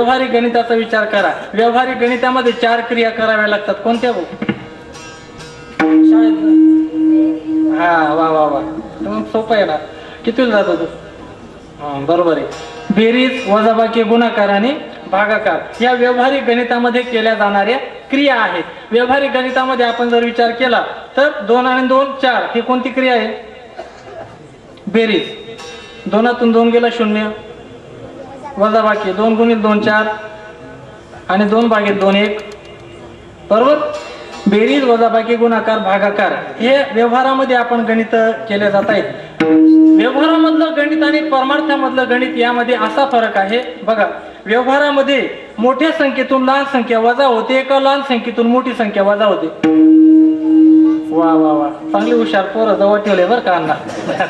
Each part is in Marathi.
व्यवहारिक गणिताचा विचार करा. व्यवहारिक गणितामध्ये 4 क्रिया कराव्या लागतात. कोणत्या भाऊ? शाळेत? हा, वा वा वा, मग सोपं आहे ना. कितीला जातो तू? बरोबर आहे. बेरीज, वजाबाकी, गुणाकार आणि भागाकार या व्यवहारिक गणितामध्ये केल्या जाणाऱ्या क्रिया आहेत. व्यवहारिक गणितामध्ये आपण जर विचार केला तर 2 आणि 2 4 ही कोणती क्रिया आहे? बेरीज. 2तून 2 गेला 0. वजाबाकी 2 गुणिले 2 4 आणि 2 भागिले 2 1. बरोबर. बेरीज, वजाबाकी, गुणाकार, भागाकार हे व्यवहारामध्ये आपण गणित केले जात आहेत. व्यवहारामधलं गणित आणि परमार्थामधलं गणित यामध्ये असा फरक आहे बघा. व्यवहारामध्ये मोठ्या संख्येतून लहान संख्या वजा होते, एका लहान संख्येतून मोठी संख्या वजा होते. वा वा वा, चांगली हुशार पोरं जवळ ठेवले बरं का अण्णा.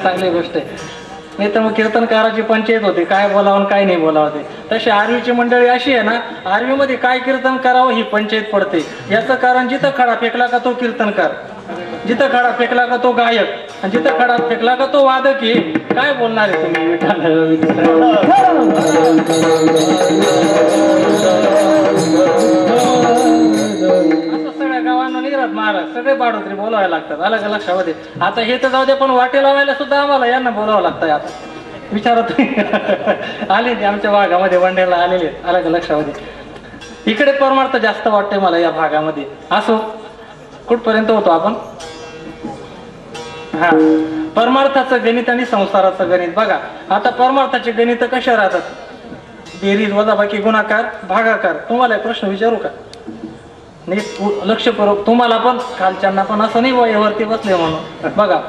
चांगली गोष्ट आहे. नाही तर मग कीर्तनकाराची पंचायत होते, काय बोलावं काय नाही बोलावं ते. तशी आरवीची मंडळी अशी आहे ना, आरवी मध्ये काय कीर्तन करावं ही पंचायत पडते. याचं कारण जिथं खडा फेकला का तो कीर्तनकार, जिथं खडा फेकला का तो गायक, आणि जिथं खडा फेकला का तो वादक आहे. काय बोलणार आहे तुम्ही? असं सगळ्या गावांना निघात महाराज सगळे बाडोत्री बोलावे लागतात. अलग लक्षामध्ये. आता हे तर जाऊ दे, पण वाटे लावायला सुद्धा आम्हाला यांना बोलावं लागतंय. आता विचारत आले ते आमच्या भागामध्ये वंडेला आलेले अलग लक्षामध्ये. इकडे परमार्थ जास्त वाटतंय मला या भागामध्ये. असो, कुठपर्यंत होतो आपण? हा, परमार्थाचं गणित आणि संसाराचं गणित बघा. आता परमार्थाचे गणित कशा राहतात? बेरीज, वजाबाकी, गुणाकार, भागाकार. तुम्हाला एक प्रश्न विचारू का? नाही, लक्षपूर्वक तुम्हाला पण, खालच्यांना पण. असं नाही वयावरती बसले म्हणून. बघा,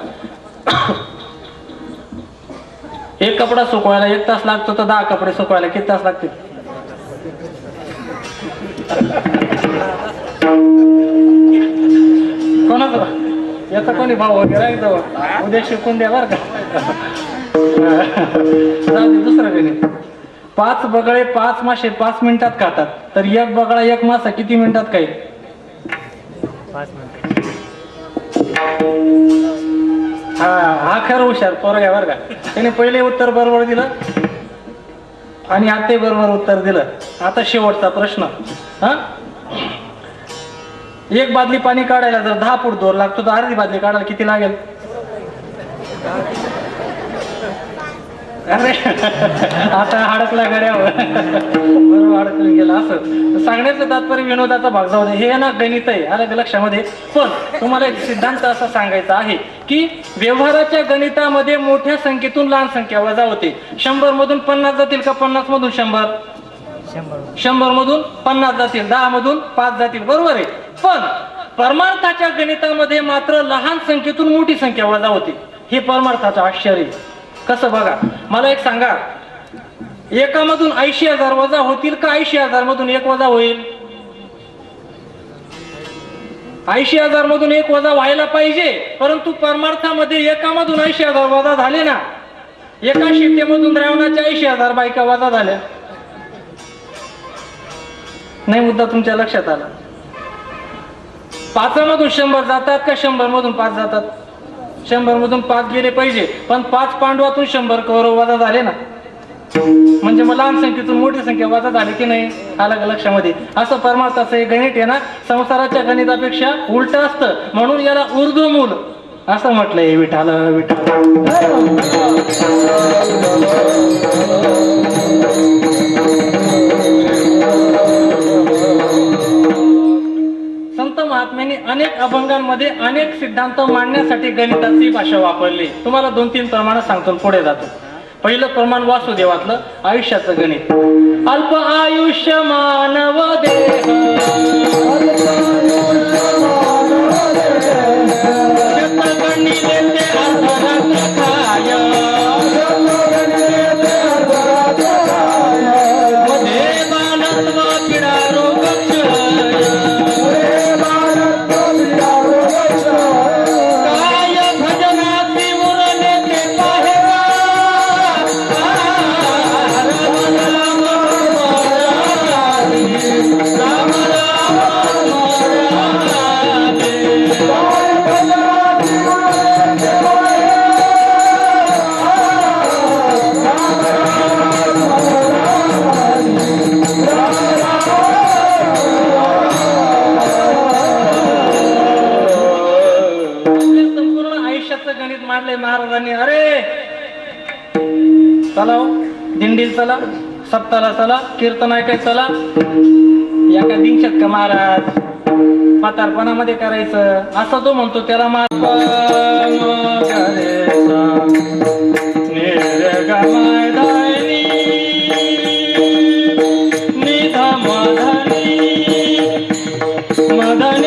एक कपडा सुकवायला 1 तास लागतो तर 10 कपडे सुकवायला किती तास लागतील? कोणाचं याचा कोणी भाव वगैरे जवळ उद्या शिकून द्या बरं का. दुसरं गणित. 5 बगळे 5 मासे 5 मिनिटात खातात, तर 1 बगळा 1 मासा किती मिनिटात खाईल? 5 मिनिट. हा खरं हुशार पोरगा बरं का. त्याने पहिले उत्तर बरोबर दिलं आणि आता बरोबर उत्तर दिलं. आता शेवटचा प्रश्न. हा, 1 बादली पाणी काढायला जर 10 फूट दोर लागतो तर अर्धी बादली काढायला किती लागेल? अरे आता हडकला गड्यावर. बरोबर अडकून गेला. असं सांगण्याचं तात्पर्य विनोदाचा भाग जाऊ दे. हे ना गणित आहे अलग लक्षामध्ये. पण तुम्हाला एक सिद्धांत असा सांगायचा आहे की व्यवहाराच्या गणितामध्ये मोठ्या संख्येतून लहान संख्या वजा होते. 100 मधून 50 जातील का 50 मधून 100? 100 मधून 50 जातील, 10 मधून 5 जातील. बरोबर आहे. पण परमार्थाच्या गणितामध्ये मात्र लहान संख्येतून मोठी संख्या वजा होते. हे परमार्थाचं आश्चर्य. कसं बघा, मला एक सांगा, एकामधून 80,000 वजा होतील का 80,000 मधून 1 वजा होईल? 80,000 मधून 1 वजा व्हायला पाहिजे. परंतु परमार्थामध्ये एकामधून 80,000 वजा झाले ना. एका शिट्टीमधून रावणाच्या 80,000 बायका वजा झाल्या. नाही, मुद्दा तुमच्या लक्षात आला. 5 मधून 100 जातात का 100 मधून 5 जातात? 100 मधून 5 गेले पाहिजे. पण 5 पांडवातून 100 कौरव वजा झाले ना. म्हणजे मग लहान संख्येतून मोठी संख्या वजा झाली की नाही? अलग लक्षामध्ये. असं परमार्थाचं हे गणित आहे ना, संसाराच्या गणितापेक्षा उलट असतं. म्हणून याला ऊर्ध्वमूल असं म्हटलंय. विठाल विठाल. संत महात्म्यांनी अनेक अभंगांमध्ये अनेक सिद्धांत मांडण्यासाठी गणिताची भाषा वापरली. तुम्हाला 2-3 प्रमाण सांगतो, पुढे जातो. पहिलं प्रमाण वासुदेवातलं आयुष्याचं गणित. अल्प आयुष्य मानव देह, राम राम मांडले महाराजांनी. अरे चला हो, दिंडीला चला, सप्ताला चला, कीर्तन ऐकाय चला. या का दिंगशात का महाराज, म्हातारपणामध्ये करायचं असं तो म्हणतो. त्याला मदनी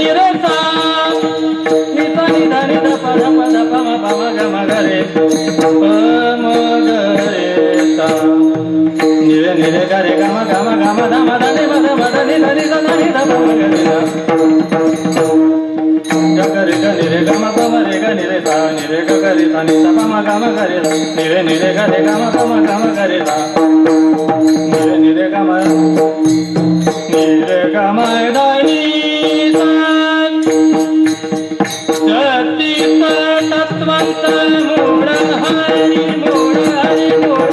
रे सा निसा निधा निधा पद पद पम पम ग म ग रे म ग रे सा निरे निरे ग रे ग म ध म ध नि म ध म ध नि ध नि ध न नि ध प म ग रे सा ग रे ग निरे ग म प म रे ग निरे सा निरे ग ग रे सा नि सा प म ग म ग रे सा निरे निरे ग रे ग म प म ग म ग रे सा निरे निरे ग म निरे ग म ध नि तत्वंत मूळ हरी मूळ हरी मूळ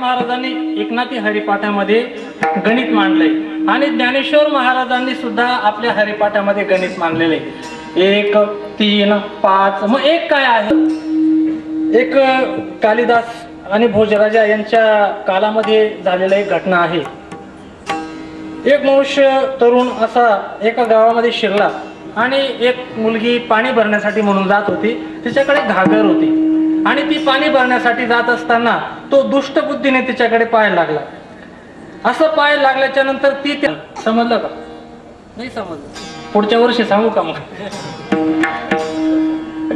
महाराजांनी एकनाथी हरिपाठामध्ये गणित मांडलंय आणि ज्ञानेश्वर महाराजांनी सुद्धा आपल्या हरिपाठामध्ये गणित मांडलेले 1 3 5. मग एक काय आहे, एक कालिदास आणि भोजराजा यांच्या कालामध्ये झालेली एक घटना आहे. एक मनुष्य तरुण असा एका गावामध्ये शिरला आणि एक मुलगी पाणी भरण्यासाठी म्हणून जात होती. तिच्याकडे घागर होती आणि ती पाणी भरण्यासाठी जात असताना तो दुष्ट बुद्धीने तिच्याकडे पाहायला लागला. असं पाहायला लागल्याच्या नंतर ती समजलं का नाही समजलं, पुढच्या वर्षी सांगू का मग.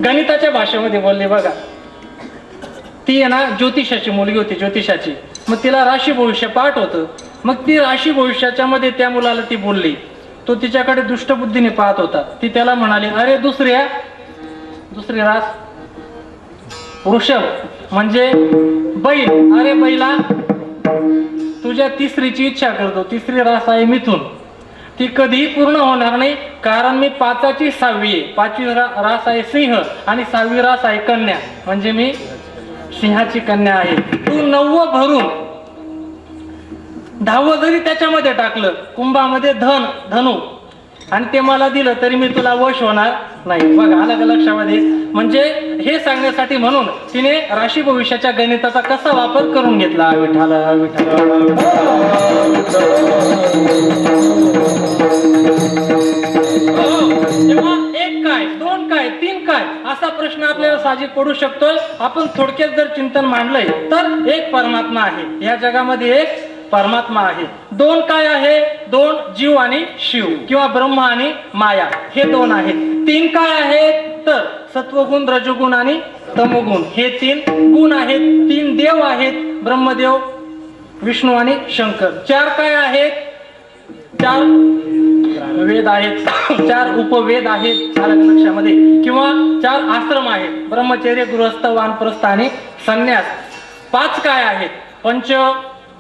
गणिताच्या भाषेमध्ये बोलली बघा. ती आहे ना ज्योतिषाची मुलगी होती, ज्योतिषाची. मग तिला राशी भविष्य पाठ होतं. मग ती राशी भविष्याच्या मध्ये त्या मुलाला ती बोलली. तो तिच्याकडे दुष्ट बुद्धीने पाहत होता. ती त्याला म्हणाली, अरे दुसरी रास वृषभ म्हणजे बैल. अरे बैला, तुझ्या तिसरीची इच्छा करतो. तिसरी रास आहे मिथुन. ती कधीही पूर्ण होणार नाही, कारण मी 5ची 6वी आहे. 5वी रास आहे सिंह आणि 6वी रास आहे कन्या, म्हणजे मी सिंहाची कन्या आहे. तू 9 भरून 10 जरी त्याच्यामध्ये टाकलं, कुंभामध्ये धनु आणि ते मला दिलं तरी मी तुला वश होणार नाही. बघा आलं का लक्षामध्ये. म्हणजे हे सांगण्यासाठी म्हणून तिने राशी भविष्याच्या गणिताचा कसा वापर करून घेतला. विठाला तेव्हा 1 काय 2 काय 3 काय असा प्रश्न आपल्याला साहजिक पडू शकतोय. आपण थोडक्यात जर चिंतन मांडलंय तर एक परमात्मा आहे या जगामध्ये, एक परमात्मा आहे. 2 काय आहे, 2 जीव आणि शिव किंवा ब्रह्म आणि माया हे 2 आहेत. 3 काय आहेत तर सत्वगुण, रजोगुण आणि तमोगुण हे 3 गुण आहेत. 3 देव आहेत, ब्रह्मदेव, विष्णू आणि शंकर. 4 काय आहेत? 4 वेद आहेत, 4 उपवेद आहेत अलग लक्षामध्ये, किंवा 4 आश्रम आहेत, ब्रह्मचर्य, गृहस्थ, वानप्रस्थ आणि संन्यास. 5 काय आहेत? पंच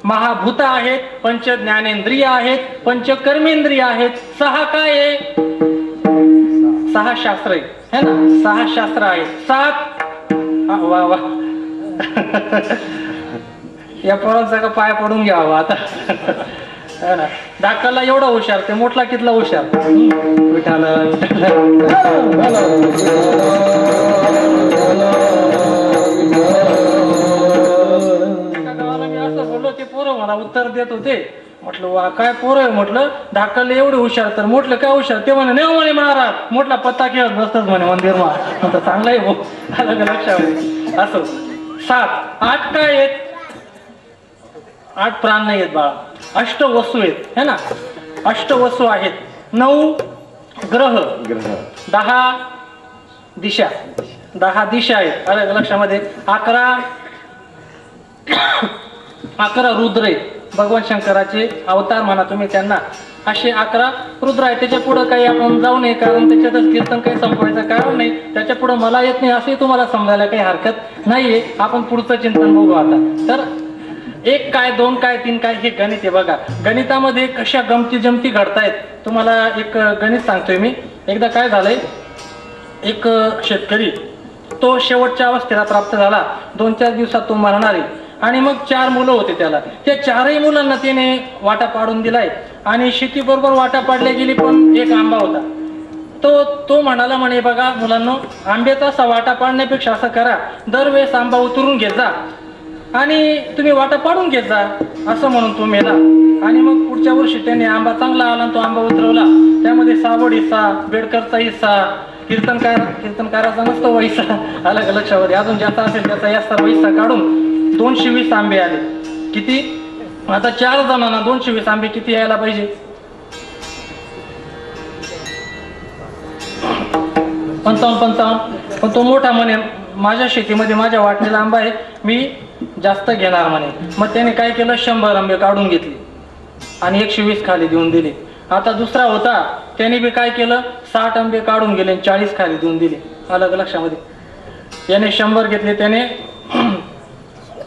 महाभूत आहेत, पंच ज्ञानेंद्रिय आहेत, पंच कर्मेंद्रिय आहेत. 6 काय आहे? 6 शास्त्र आहे ना, 6 शास्त्र आहेत. 7 वा वा या पोरांचा का पाय पडून घ्यावा आता. धाकला एवढा हुशार, ते मोठला कितला हुशार. विठाला एका गावाला मी असं बोललो, ते पोरं मला उत्तर देत होते. म्हटलं वा काय पोरं आहे, म्हटलं धाकले एवढे हुशार, तर म्हटलं काय हुशार? ते म्हणे नाही म्हणे महाराज, मोठला पत्ता खेळत बसतच म्हणे मंदिर मा. चांगला आहे भाऊ, अलग लक्षामध्ये. असं 7. 8 काय आहेत? 8 प्राण नाही आहेत बाळा, अष्टवसू आहेत है ना, अष्टवसू आहेत. 9 ग्रह, 10 दिशा, 10 दिशा आहेत अलग लक्षामध्ये. 11 रुद्र आहेत, भगवान शंकराचे अवतार म्हणा तुम्ही त्यांना. असे 11 रुद्र आहेत. त्याच्या पुढे काही आपण जाऊ नये, कारण त्याच्यातच कीर्तन काही संपवायचं कारण नाही. त्याच्या पुढे मला येत नाही असे तुम्हाला समजायला काही हरकत नाहीये. आपण पुढचं चिंतन बघू आता. तर 1 काय, 2 काय, 3 काय हे गणित आहे बघा. गणितामध्ये कशा गमती जमती घडतायत तुम्हाला एक गणित सांगतोय मी. एकदा काय झालंय, एक शेतकरी तो शेवटच्या अवस्थेला प्राप्त झाला, 2-4 दिवसात तो मरणार आहे. आणि मग 4 मुलं होते त्याला. त्या 4ही मुलांना त्याने वाटा पाडून दिलाय आणि शेती बरोबर वाटा पाडल्या गेली, पण एक आंबा होता. तो म्हणाला म्हणे बघा मुलांना, आंब्याचा असा वाटा पाडण्यापेक्षा असं करा, दरवेळेस आंबा उतरून घेत जा आणि तुम्ही वाटा पाडून घेत जा, असं म्हणून तो मेला. आणि मग पुढच्या वर्षी त्याने आंबा चांगला आला, तो आंबा उतरवला. त्यामध्ये सावड हिस्सा, बेडकरचा हिस्सा, कीर्तनकाराचा नसतो हिस्सा अलग लक्षामध्ये, अजून ज्याचा असेल त्याचा या सर्व हिस्सा काढून 220 आंबे आले. किती? आता 4 जणांना 220 आंबे किती यायला पाहिजे? 55. पण तो मोठा म्हणे माझ्या शेतीमध्ये माझ्या वाटणीला आंबा आहे, मी जास्त घेणार म्हणे. मग त्याने काय केलं, 100 आंबे काढून घेतले आणि 120 खाली देऊन दिले. आता दुसरा होता, त्याने बी काय केलं, 60 आंबे काढून गेले, 40 खाली देऊन दिले अलग लक्षामध्ये. याने 100 घेतले, त्याने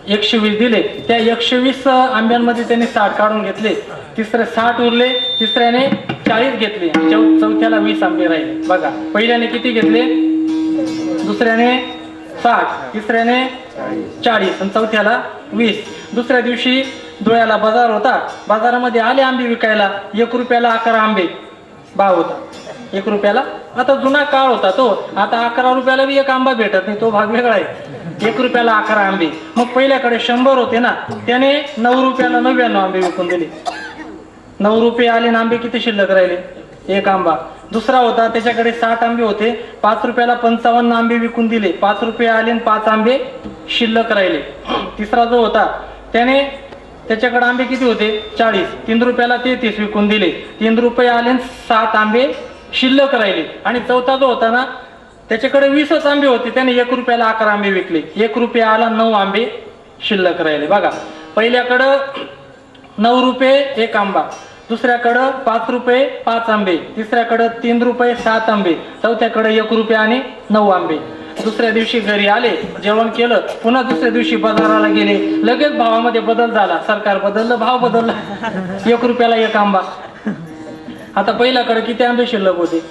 120 दिले. त्या 120 आंब्यांमध्ये त्याने 60 काढून घेतले, तिसरे 60 उरले, तिसऱ्याने 40 घेतले, चौथ्याला 20 आंबे राहिले. बघा, पहिल्याने किती घेतले, दुसऱ्याने 60, तिसऱ्याने 40 आणि चौथ्याला 20. दुसऱ्या दिवशी धुळ्याला बाजार होता, बाजारामध्ये आले आंबे विकायला. 1 रुपयाला 11 आंबे भाव होता, 1 रुपयाला. आता जुना काळ होता तो, आता 11 रुपयाला बी एक आंबा भेटत नाही, तो भाग वेगळा आहे. 1 रुपयाला 11 आंबे. मग पहिल्याकडे 100 होते ना, त्याने 9 रुपयाला 99 आंबे विकून दिले. 9 रुपये आले ना, आंबे किती शिल्लक राहिले, 1 आंबा. दुसरा होता, त्याच्याकडे 60 आंबे होते, 5 रुपयाला 55 आंबे विकून दिले, 5 रुपये आले आणि 5 आंबे शिल्लक राहिले. तिसरा जो होता, त्याच्याकडे आंबे किती होते, 40, 3 रुपयाला 33 विकून दिले, 3 रुपये आले आणि 7 आंबे शिल्लक राहिले. आणि चौथा जो होता ना, त्याच्याकडे 20 आंबे होते, त्याने 1 रुपयाला 11 आंबे विकले, 1 रुपया आला, 9 आंबे शिल्लक राहिले. बघा, पहिल्याकडं 9 रुपये 1 आंबा, दुसऱ्याकडं 5 रुपये 5 आंबे, तिसऱ्याकडं 3 रुपये 7 आंबे, चौथ्याकडे 1 रुपया आणि 9 आंबे. दुसऱ्या दिवशी घरी आले, जेवण केलं, पुन्हा दुसऱ्या दिवशी बाजाराला गेले, लगेच भावामध्ये बदल झाला, सरकार बदललं, भाव बदलला, 1 रुपयाला 1 आंबा. आता पहिल्याकडे किती आंबे शिल्लक होते,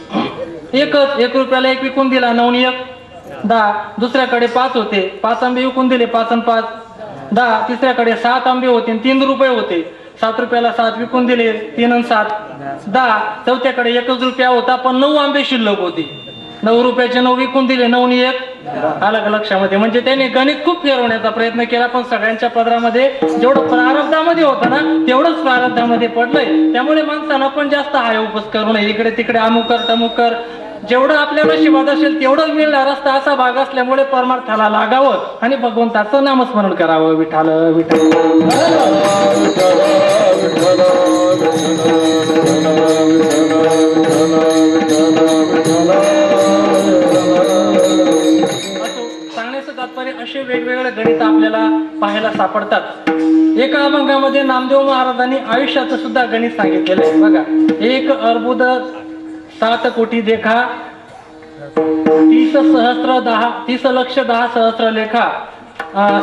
1 रुपयाला 1 विकून दिला, 9 आणि 1 10. दुसऱ्याकडे 5 होते, 5 आंबे विकून दिले, 5 आणि 5 10. तिसऱ्याकडे 7 आंबे होते, 3 रुपये होते, 7 रुपयाला 7 विकून दिले, 3 आणि 7 10. चौथ्याकडे 1 रुपया होता, पण 9 आंबे शिल्लक होते, 9 रुपयाचे 9 विकून दिले, 9 आणि 1 अलग लक्षामध्ये. म्हणजे त्याने गणित खूप फिरवण्याचा प्रयत्न केला, पण सगळ्यांच्या पदरामध्ये जेवढं प्रारब्धामध्ये होतं ना, तेवढंच प्रारब्धामध्ये पडलंय. त्यामुळे माणसानं पण जास्त हाय उपस करू नये, इकडे तिकडे अमुक कर तमुक कर, जेवढं आपल्या नशिबात असेल तेवढंच मिळणार असतं, असा भाग असल्यामुळे परमार्थाला लागावं आणि भगवंताचं नामस्मरण करावं. विठाल विठाल विठाल असे वेगवेगळे गणित आपल्याला पाहायला सापडतात. एका अभंगामध्ये नामदेव महाराजांनी आयुष्याचं सुद्धा गणित सांगितलेलं आहे बघा. 1 अर्बुद 7 कोटी देखा 30 लक्ष 10 सहस्र लेखा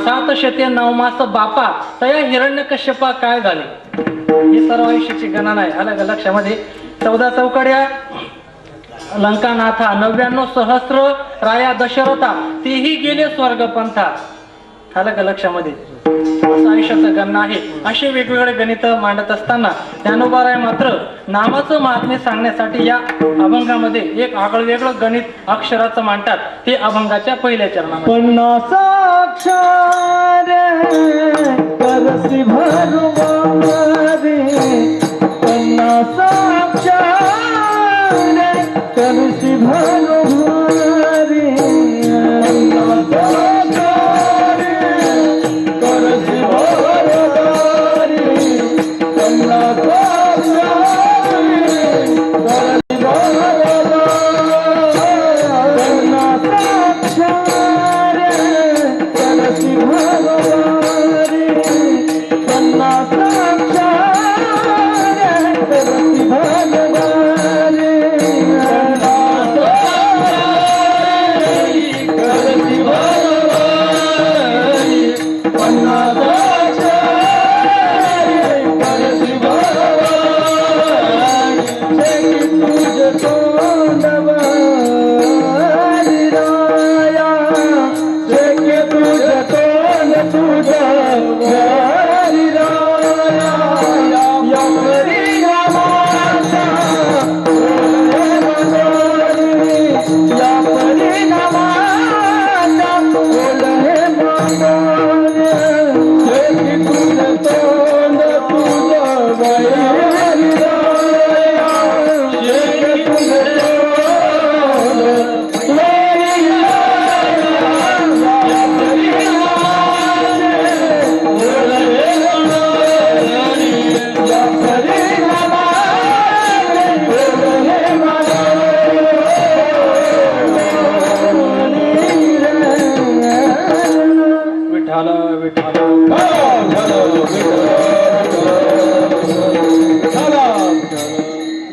7 शते 9 मास बापा तया हिरण्यकश्यपा काय झाले. ही सर्व आयुष्याची गणना आहे. अलग लक्षामध्ये 14 चौकड्या लंकानाथा 99 सहस्र राया दशरथा तेही गेले स्वर्गपंथा. अलग लक्षामध्ये असं आयुष्याचं गणना आहे. असे वेगवेगळे गणित मांडत असताना ज्ञानोबा मात्र नामाचं महात्म्य सांगण्यासाठी या अभंगामध्ये एक आगळं वेगळं गणित अक्षराचं मांडतात. ते अभंगाच्या पहिल्या चरणामध्ये 50 अक्षर करसी भरवारे 50 अक्षर करसी भरवारे 50 अक्षर करसी भरवारे 50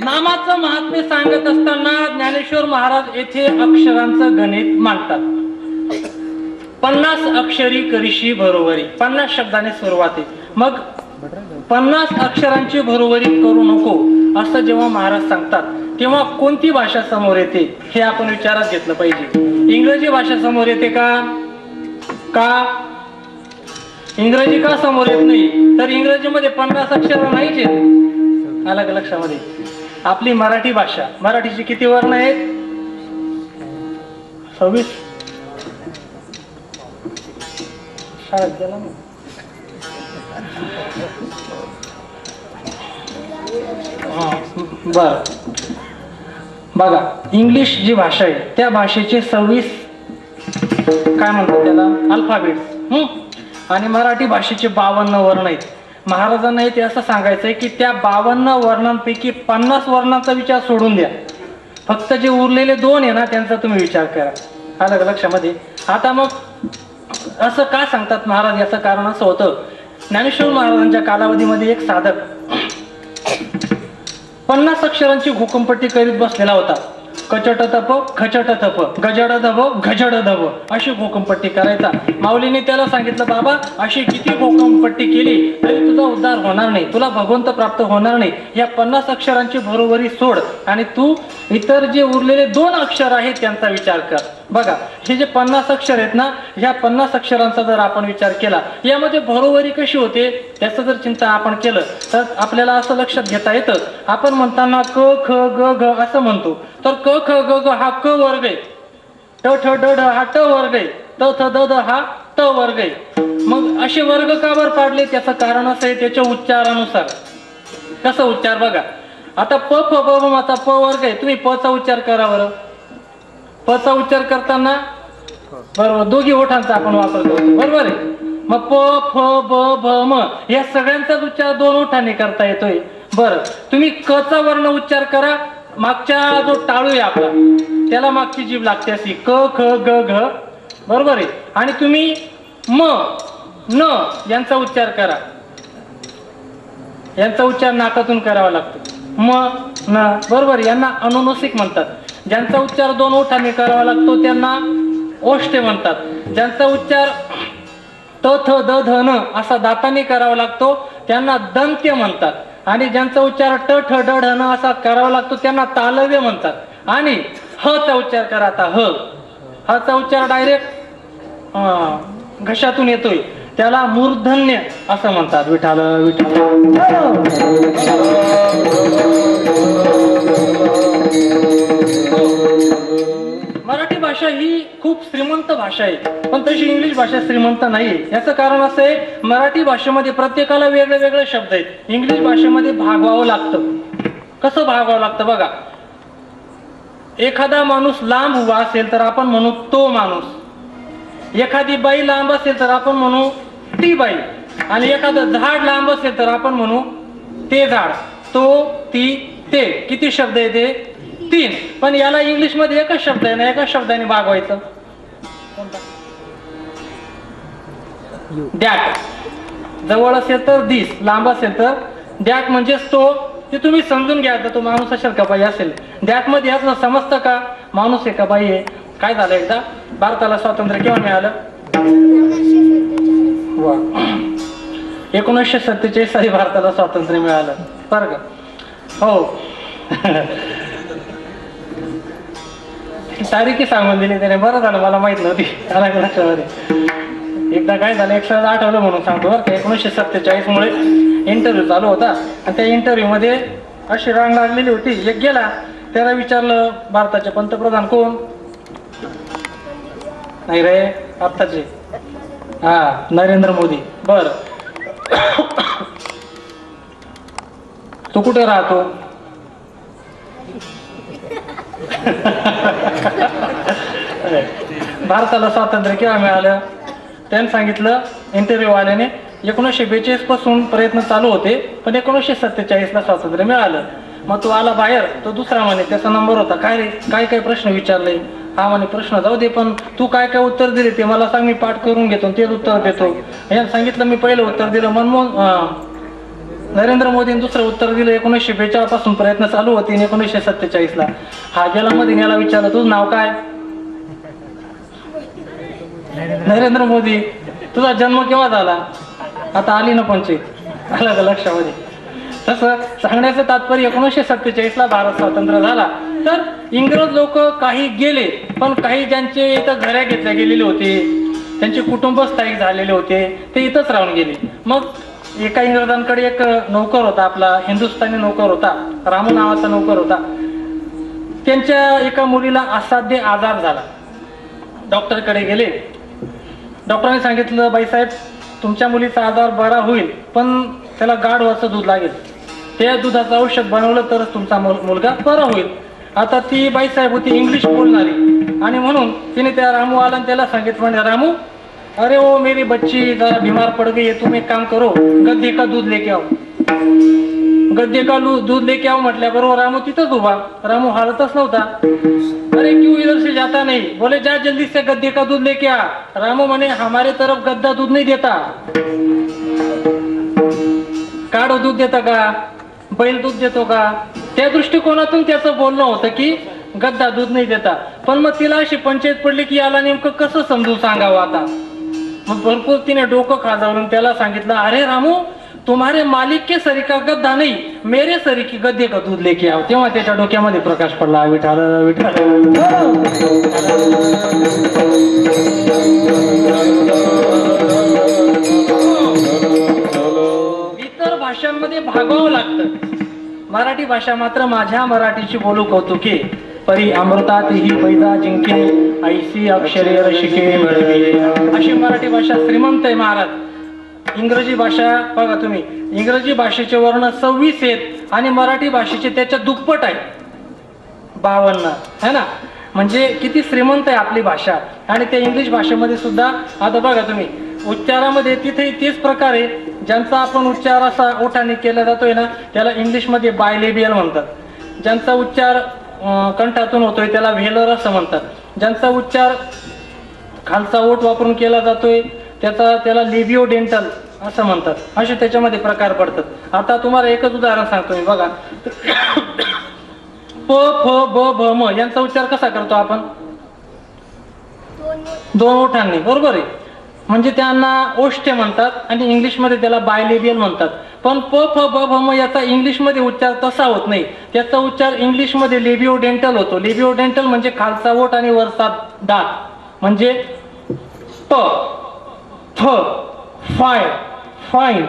नामाचं महात्म्य सांगत असताना ज्ञानेश्वर महाराज येथे अक्षरांचं गणित मांडतात. 50 अक्षरी करीशी बरोबरी 50 शब्दाने सुरुवात आहे. मग 50 अक्षरांची बरोबरी करू नको असं जेव्हा महाराज सांगतात तेव्हा कोणती भाषा समोर येते हे आपण विचारात घेतलं पाहिजे. इंग्रजी भाषा समोर येते का इंग्रजी का समोर येत नाही. तर इंग्रजीमध्ये 50 अक्षर नाहीच आहेत. अलग लक्षामध्ये आपली मराठी भाषा मराठीची किती वर्ण आहेत 26. शाळेत गेला ना. बर बघा इंग्लिश जी भाषा आहे त्या भाषेचे 26 काय म्हणतात त्याला अल्फाबेट्स आणि मराठी भाषेचे 52 वर्ण आहेत. महाराजांना ते असं सांगायचंय की त्या 52 वर्णांपैकी 50 वर्णांचा विचार सोडून द्या. फक्त जे उरलेले 2 आहे ना त्यांचा तुम्ही विचार करा. अलग लक्षामध्ये. आता मग असं का सांगतात महाराज याचं कारण असं होतं. ज्ञानेश्वर महाराजांच्या कालावधीमध्ये एक साधक 50 अक्षरांची घोकंपट्टी करीत बसलेला होता. कचट तप खचट तप गजड धब घजड धब अशी घोकंपट्टी करायचा. माऊलीने त्याला सांगितलं बाबा अशी किती घोकंपट्टी केली तरी तुझा उद्धार होणार नाही, तुला भगवंत प्राप्त होणार नाही. या 50 अक्षरांची बरोबरी सोड आणि तू इतर जे उरलेले 2 अक्षर आहेत त्यांचा विचार कर. बघा हे जे 50 अक्षर आहेत ना ह्या 50 अक्षरांचा जर आपण विचार केला यामध्ये बरोबरी कशी होते त्याचं जर चिंता आपण केलं तर आपल्याला असं लक्षात घेता येतं. आपण म्हणताना क ख ग घ असं म्हणतो तर क ख ग घ हा क वर्ग आहे, ट ठ ड ढ हा ट वर्ग आहे, त थ द ध हा त वर्ग आहे. मग असे वर्ग का बर पाडले त्याचं कारण असं आहे त्याच्या उच्चारानुसार. कसं उच्चार बघा आता प फ ब म चा प वर्ग आहे. तुम्ही प चा उच्चार करा बरं. प चा उच्चार करताना बरोबर दोघी ओठांचा आपण वापर करतो बरोबर आहे. मग प फ ब भ म या सगळ्यांचाच उच्चार 2 ओठांनी करता येतोय. बरं तुम्ही क चा वर्ण उच्चार करा. मागच्या जो टाळू आहे आपला त्याला मागची जीभ लागते अशी क ख ग घ बरोबर आहे. आणि तुम्ही म न यांचा उच्चार करा, यांचा उच्चार नाकातून करावा लागतो. म न बरोबर, यांना अनुनासिक म्हणतात. ज्यांचा उच्चार दोन ओठांनी करावा लागतो त्यांना ओष्ठे म्हणतात. ज्यांचा उच्चार त थ द ध न असा दातांनी करावा लागतो त्यांना दंत्य म्हणतात. आणि ज्यांचा उच्चार ट ठ ड ढ न असा करावा लागतो त्यांना तालव्य म्हणतात. आणि ह चा उच्चार करा आता. ह चा उच्चार डायरेक्ट घशातून येतोय त्याला मूर्धन्य असं म्हणतात. विठाल विठाल. मराठी भाषा ही खूप श्रीमंत भाषा आहे, पण तशी इंग्लिश भाषा श्रीमंत नाहीये. याचं कारण असं आहे, मराठी भाषेमध्ये प्रत्येकाला वेगळे वेगळे शब्द आहेत. इंग्लिश भाषेमध्ये भागवावं लागतं. कसं भागवावं लागतं बघा. एखादा माणूस लांब उभा असेल तर आपण म्हणू तो माणूस, एखादी बाई लांब असेल तर आपण म्हणू ती बाई, आणि एखादं झाड लांब असेल तर आपण म्हणू ते झाड, तो ती ते. किती शब्द आहे ते? 3. पण याला इंग्लिश मध्ये एकच शब्द आहे ना, एकाच शब्दाने भागवायचं. दॅट. जवळ असेल तर दिस, लांब असेल तर दॅट म्हणजेच तो. ते तुम्ही समजून घ्या. तो माणूस असेल का बाई असेल, दॅट मध्ये असं समजतं का माणूस आहे का बाई आहे. काय झालं, एकदा भारताला स्वातंत्र्य केव्हा मिळालं? 1947 साली भारताला स्वातंत्र्य मिळालं बरं का. हो. तारीखी सांगून दिली त्याने, बरं झालं, मला माहित नव्हती. एकदा काय झालं, एक सहज आठवलं म्हणून सांगतो बरं का. 1947 मुळे इंटरव्ह्यू चालू होता आणि त्या इंटरव्ह्यू मध्ये अशी रांग लागलेली होती. एक गेला, त्याला विचारलं भारताचे पंतप्रधान कोण? नाही रे, आत्ताचे. नरेंद्र मोदी. बर, तू कुठे राहतो? भारताला स्वातंत्र्य केव्हा मिळालं? त्याने सांगितलं इंटरव्ह्यू वाल्याने 1942 पासून प्रयत्न चालू होते, पण 1947 ला स्वातंत्र्य मिळालं. मग तो आला बाहेर, तो दुसरा म्हणे, त्याचा नंबर होता. काय रे, काय काय प्रश्न विचारले? हा म्हणे, प्रश्न जाऊ दे, पण तू काय काय उत्तर दिले ते मला सांग, मी पाठ करून घेतो तेच उत्तर देतो. याने सांगितलं मी पहिलं उत्तर दिलं नरेंद्र मोदीने दुसरं उत्तर दिलं. 1942 पासून प्रयत्न चालू होते, 1947 ला. हा गेला मध्ये, याला विचारलं तुझं नाव काय? नरेंद्र मोदी. तुझा जन्म केव्हा झाला? आता आली ना पंचायत, आलं का लक्षामध्ये? तसं सांगण्याचं तात्पर्य 1947 ला भारत स्वातंत्र्य झाला. तर इंग्रज लोक काही गेले, पण काही ज्यांचे इथं घऱ्या घेतल्या गेलेले होते, त्यांचे कुटुंब स्थायिक झालेले होते, ते इथंच राहून गेले. मग एका इंग्रजांकडे एक नौकर होता, आपला हिंदुस्थानी नौकर होता, रामू नावाचा नौकर होता. त्यांच्या एका मुलीला असाध्य आजार झाला. डॉक्टरकडे गेले. डॉक्टरांनी सांगितलं, बाईसाहेब तुमच्या मुलीचा आजार बरा होईल, पण त्याला गाढवाचं दूध लागेल. त्या दुधाचं औषध बनवलं तरच तुमचा मुलगा बरा होईल. आता ती बाईसाहेब होती इंग्लिश बोलणारी, आणि म्हणून तिने त्या रामू आला त्याला सांगितलं, म्हणजे रामू, अरे ओ मेरी बच्ची जरा बीमार पड़ गई है, तुम एक काम करो, गद्दे का दूध लेके आओ. गद्दे का दूध लेके आओ म्हटल्या बरोबर रामू तिथंच उभा. रामू हालतच नव्हता. अरे क्यों इधर से जाता नहीं? बोले जा जल्दी से गद्दे का दूध लेके आ. रामू म्हणे हमारे तरफ गद्दा दूध नहीं देता. काढो दूध देता का? बैल दूध देतो का? त्या दृष्टिकोनातून त्याचं बोलणं होतं की गद्दा दूध नाही देता. पण मग तिला अशी पंचायत पडली की याला नेमकं कसं समजून सांगावं आता. मग भरपूर तिने डोकं खाजावून त्याला सांगितलं, अरे रामू, तुम्हारे मालिक के सरी का गद्दा नहीं, मेरे सरी की गद्दे का दूध लेके आओ. तेव्हा त्याच्या डोक्यामध्ये प्रकाश पडला. विठाल विठाल. इतर भाषांमध्ये भागवावं लागतं. मराठी भाषा मात्र माझ्या मराठीची बोलू कौतुके. परी अमृतात ही पैजा जिंके, ऐसी अक्षरे रशिके मिळवी. अशी मराठी भाषा श्रीमंत आहे महाराज. इंग्रजी भाषा बघा तुम्ही, इंग्रजी भाषेचे वर्ण 26 आहेत आणि मराठी भाषेचे त्याच्या दुप्पट आहे 52 है ना. म्हणजे किती श्रीमंत आहे आपली भाषा. आणि त्या इंग्लिश भाषेमध्ये सुद्धा आता बघा तुम्ही, उच्चारामध्ये तिथे तेच प्रकार आहे. ज्यांचा आपण उच्चार असा ओठाने केला जातोय ना, त्याला इंग्लिशमध्ये बायलेबियल म्हणतात. ज्यांचा उच्चार कंठातून होतोय त्याला व्हेलर असं म्हणतात. ज्यांचा उच्चार खालचा ओठ वापरून केला जातोय, त्याला लेबिओ डेंटल असं म्हणतात. असे त्याच्यामध्ये प्रकार पडतात. आता तुम्हाला एकच उदाहरण सांगतो मी बघा. प फ ब भ म यांचा उच्चार कसा करतो आपण? दोन ओठांनी, बरोबर आहे. म्हणजे त्यांना ओष्ठ्य म्हणतात आणि इंग्लिशमध्ये त्याला बायलेबियल म्हणतात. पण प फ ब भ म याचा इंग्लिशमध्ये उच्चार तसा होत नाही. त्याचा उच्चार इंग्लिशमध्ये लेबिओ डेंटल होतो. लेबिओ डेंटल म्हणजे खालचा ओठ आणि वरचा दात. म्हणजे प फ फाय फाईन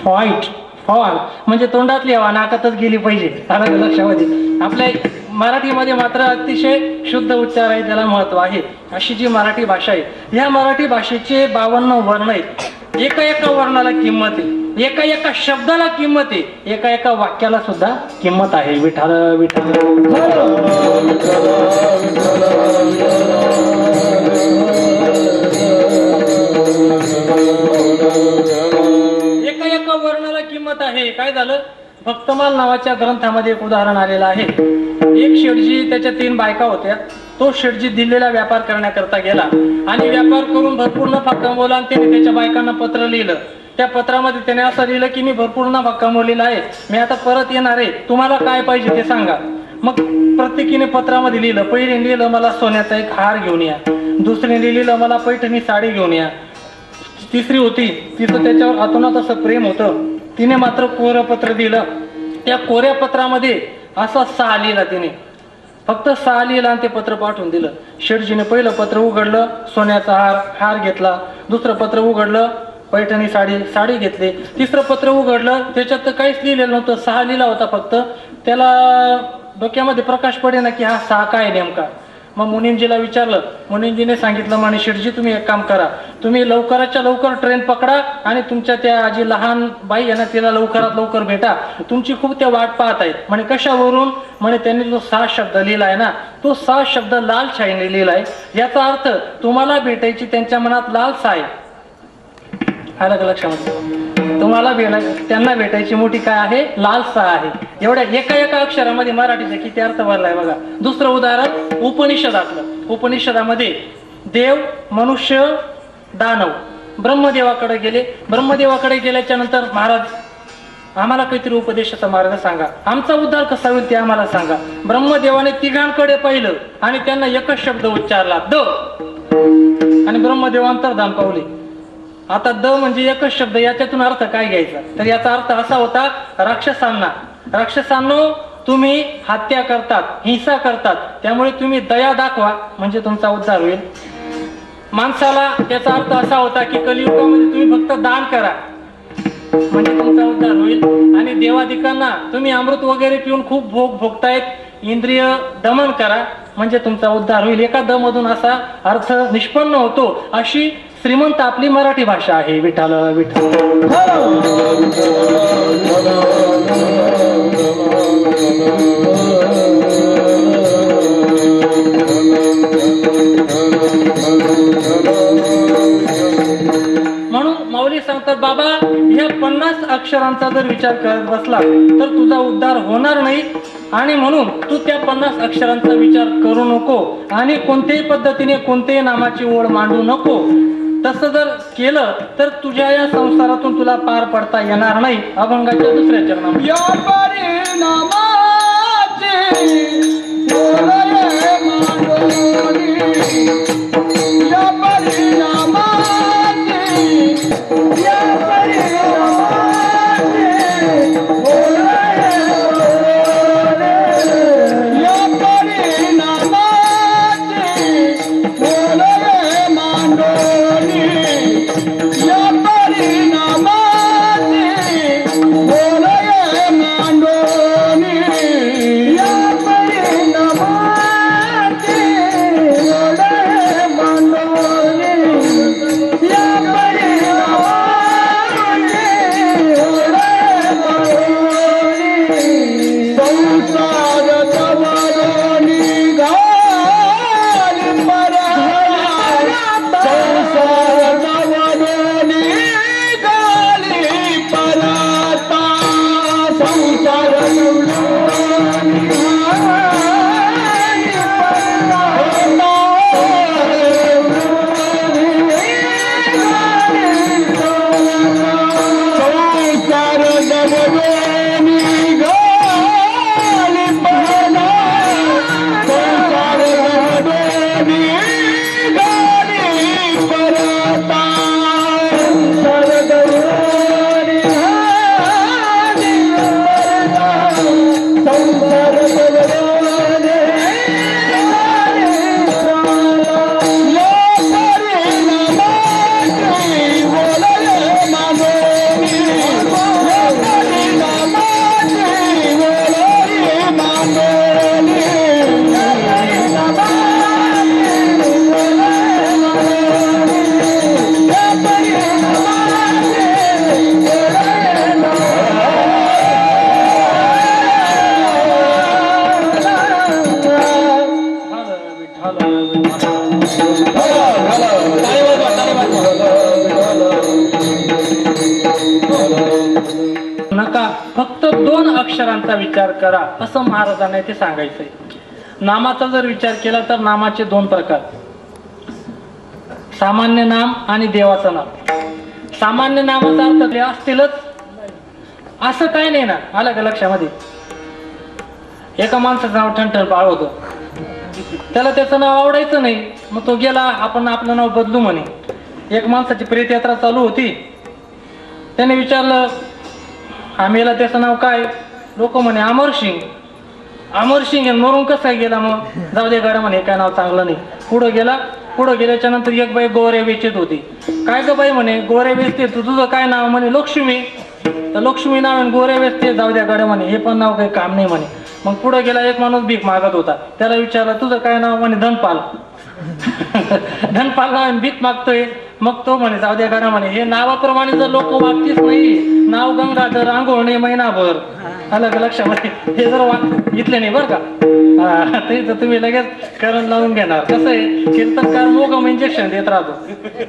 फाईट फॉल म्हणजे तोंडातली हवा नाकातच गेली पाहिजे. आलं लक्षामध्ये? आपल्या मराठीमध्ये मात्र अतिशय शुद्ध उच्चार आहे, त्याला महत्व आहे. अशी जी मराठी भाषा आहे, ह्या मराठी भाषेचे 52 वर्ण आहेत. एका एका वर्णाला किंमत आहे, एका एका शब्दाला किंमत आहे, एका एका वाक्याला सुद्धा किंमत आहे. विठाल विठाल एका एका वर्णाला किंमत आहे. काय झालं? भक्तमाल नावाच्या ग्रंथामध्ये एक उदाहरण आलेलं आहे. एक शेठजी, त्याच्या 3 बायका होत्या. तो शेठजी दिल्लीला व्यापार करण्याकरता गेला आणि व्यापार करून भरपूर नफा कमवला आणि त्याने त्याच्या बायकांना पत्र लिहिलं. त्या पत्रामध्ये त्याने असं लिहिलं की मी भरपूर नफा कमवलेला आहे, मी आता परत येणार आहे, तुम्हाला काय पाहिजे ते सांगा. मग प्रत्येकीने पत्रामध्ये लिहिलं. पहिलीने लिहिलं मला सोन्याचा एक हार घेऊन या, दुसरीने लिहिलं मला पैठणी साडी घेऊन या, तिसरी होती तिचं त्याच्यावर अतोनात असं प्रेम होतं, तिने मात्र कोरं पत्र दिलं. त्या कोऱ्या पत्रामध्ये असं 6 लिहिला तिने, फक्त 6 लिहिला आणि ते पत्र पाठवून दिलं. शेठजीने पहिलं पत्र उघडलं, सोन्याचा हार घेतला. दुसरं पत्र उघडलं, पैठणी साडी घेतली. तिसरं पत्र उघडलं, त्याच्यात तर काहीच लिहिलेलं नव्हतं, 6 लिहिला होता फक्त. त्याला डोक्यामध्ये प्रकाश पडे ना की हा 6 काय नेमका. मग मुनीमजीला विचारलं. मुनीमजीने सांगितलं म्हणे शेठजी तुम्ही एक काम करा, तुम्ही लवकराच्या लवकर ट्रेन पकडा आणि तुमच्या त्या जी लहान बाई आहे ना तिला लवकरात लवकर भेटा, तुमची खूप त्या वाट पाहत आहेत. म्हणे कशावरून? म्हणे त्यांनी जो 6 शब्द लिहिलाय ना तो 6 शब्द लाल शाईने लिहिलाय. याचा अर्थ तुम्हाला भेटायची त्यांच्या मनात लालसा आहे. आलं का लक्षामध्ये? तुम्हाला त्यांना भेटायची मोठी काय आहे? लालसा आहे. एवढ्या एका एका अक्षरामध्ये मराठीचा किती अर्थ भरलाय बघा. दुसरं उदाहरण उपनिषदातलं. उपनिषदामध्ये देव, मनुष्य, दानव ब्रह्मदेवाकडे गेले. ब्रह्मदेवाकडे गेल्याच्या नंतर महाराज आम्हाला काहीतरी उपदेशाचा मार्ग सांगा, आमचा उद्धार कसा होईल ते आम्हाला सांगा. ब्रह्मदेवाने तिघांकडे पाहिलं आणि त्यांना एकच शब्द उच्चारला, द. आणि ब्रह्मदेव अंतर्धान पावले. आता द म्हणजे एकच शब्द, याच्यातून अर्थ काय घ्यायचा? तर याचा अर्थ असा होता, राक्षसांनो तुम्ही हत्या करतात, हिंसा करतात, त्यामुळे तुम्ही दया दाखवा म्हणजे तुमचा उद्धार होईल. माणसाला त्याचा अर्थ असा होता की कलियुगामध्ये तुम्ही फक्त दान करा म्हणजे तुमचा उद्धार होईल. आणि देवादिकांना तुम्ही अमृत वगैरे पिऊन खूप भोग भोगतायत, इंद्रिय दमन करा म्हणजे तुमचा उद्धार होईल. एका द मधून असा अर्थ निष्पन्न होतो. अशी श्रीमंत आपली मराठी भाषा आहे. विठाल विठाल म्हणून माऊली सांगतात बाबा ह्या 50 अक्षरांचा जर विचार करत बसला तर तुझा उद्धार होणार नाही. आणि म्हणून तू त्या 50 अक्षरांचा विचार करू नको आणि कोणत्याही पद्धतीने कोणत्याही नामाची ओढ मांडू नको. तसं जर केलं तर तुझ्या या संसारातून तुला पार पडता येणार नाही. अभंगाच्या 2ऱ्या चरणामध्ये या परिणामाचे बोलये मांडोनी, या परिणामाचे, या परिणामाचे बोलये मांडोनी, या परिणामाचे बोलये मांडोनी, या परिणामाचे बोलये मांडोनी. टाळी वाजवा, टाळी वाजवा. नका, फक्त 2 अक्षरांचा विचार करा असं महाराजांना ते सांगायचंय. नामाचा जर विचार केला तर नामाचे 2 प्रकार, सामान्य नाम आणि देवाचं नाम. सामान्य नामाचा अर्थ ते असतीलच असं काही नाही ना. आलं का लक्षामध्ये? एका माणसाचं नाव ठणठण पाळ होतं, त्याला त्याचं नाव आवडायचं नाही, मग तो गेला आपण आपलं नाव बदलू म्हणे. एक माणसाची प्रेतयात्रा चालू होती, त्याने विचारलं आम्हीला त्याचं नाव काय? लोक म्हणे अमरसिंग. अमरसिंग मरून कसा गेला? मग जाऊ दे गाड्या म्हणे, काय नाव चांगलं नाही. पुढं गेल्याच्या नंतर एक बाई गोऱ्या वेचत होती. काय ग बाई म्हणे, गोऱ्या वेचते तू, तुझं काय नाव? म्हणे लक्ष्मी. तर लक्ष्मी नाव आहे, गोऱ्या वेचते, जाऊ द्या गाड्या म्हणे, हे पण नाव काही काम नाही म्हणे. मग पुढे गेला एक माणूस भीक मागत होता, त्याला विचारलं तुझं काय नाव? म्हणे धनपाल. धनपाल नाव भीक मागतोय. मग तो म्हणे जाऊ द्या गाड्या म्हणे, हे नावाप्रमाणे जर लोक वागतीच नाही, नाव गंगाधर आंघोळ नाही महिनाभर. आलं का लक्षामध्ये? हे जर घेतले नाही बरं का, तर तुम्ही लगेच करण लावून घेणार. कसं आहे, कीर्तनकार मोगम इंजेक्शन देत राहतो.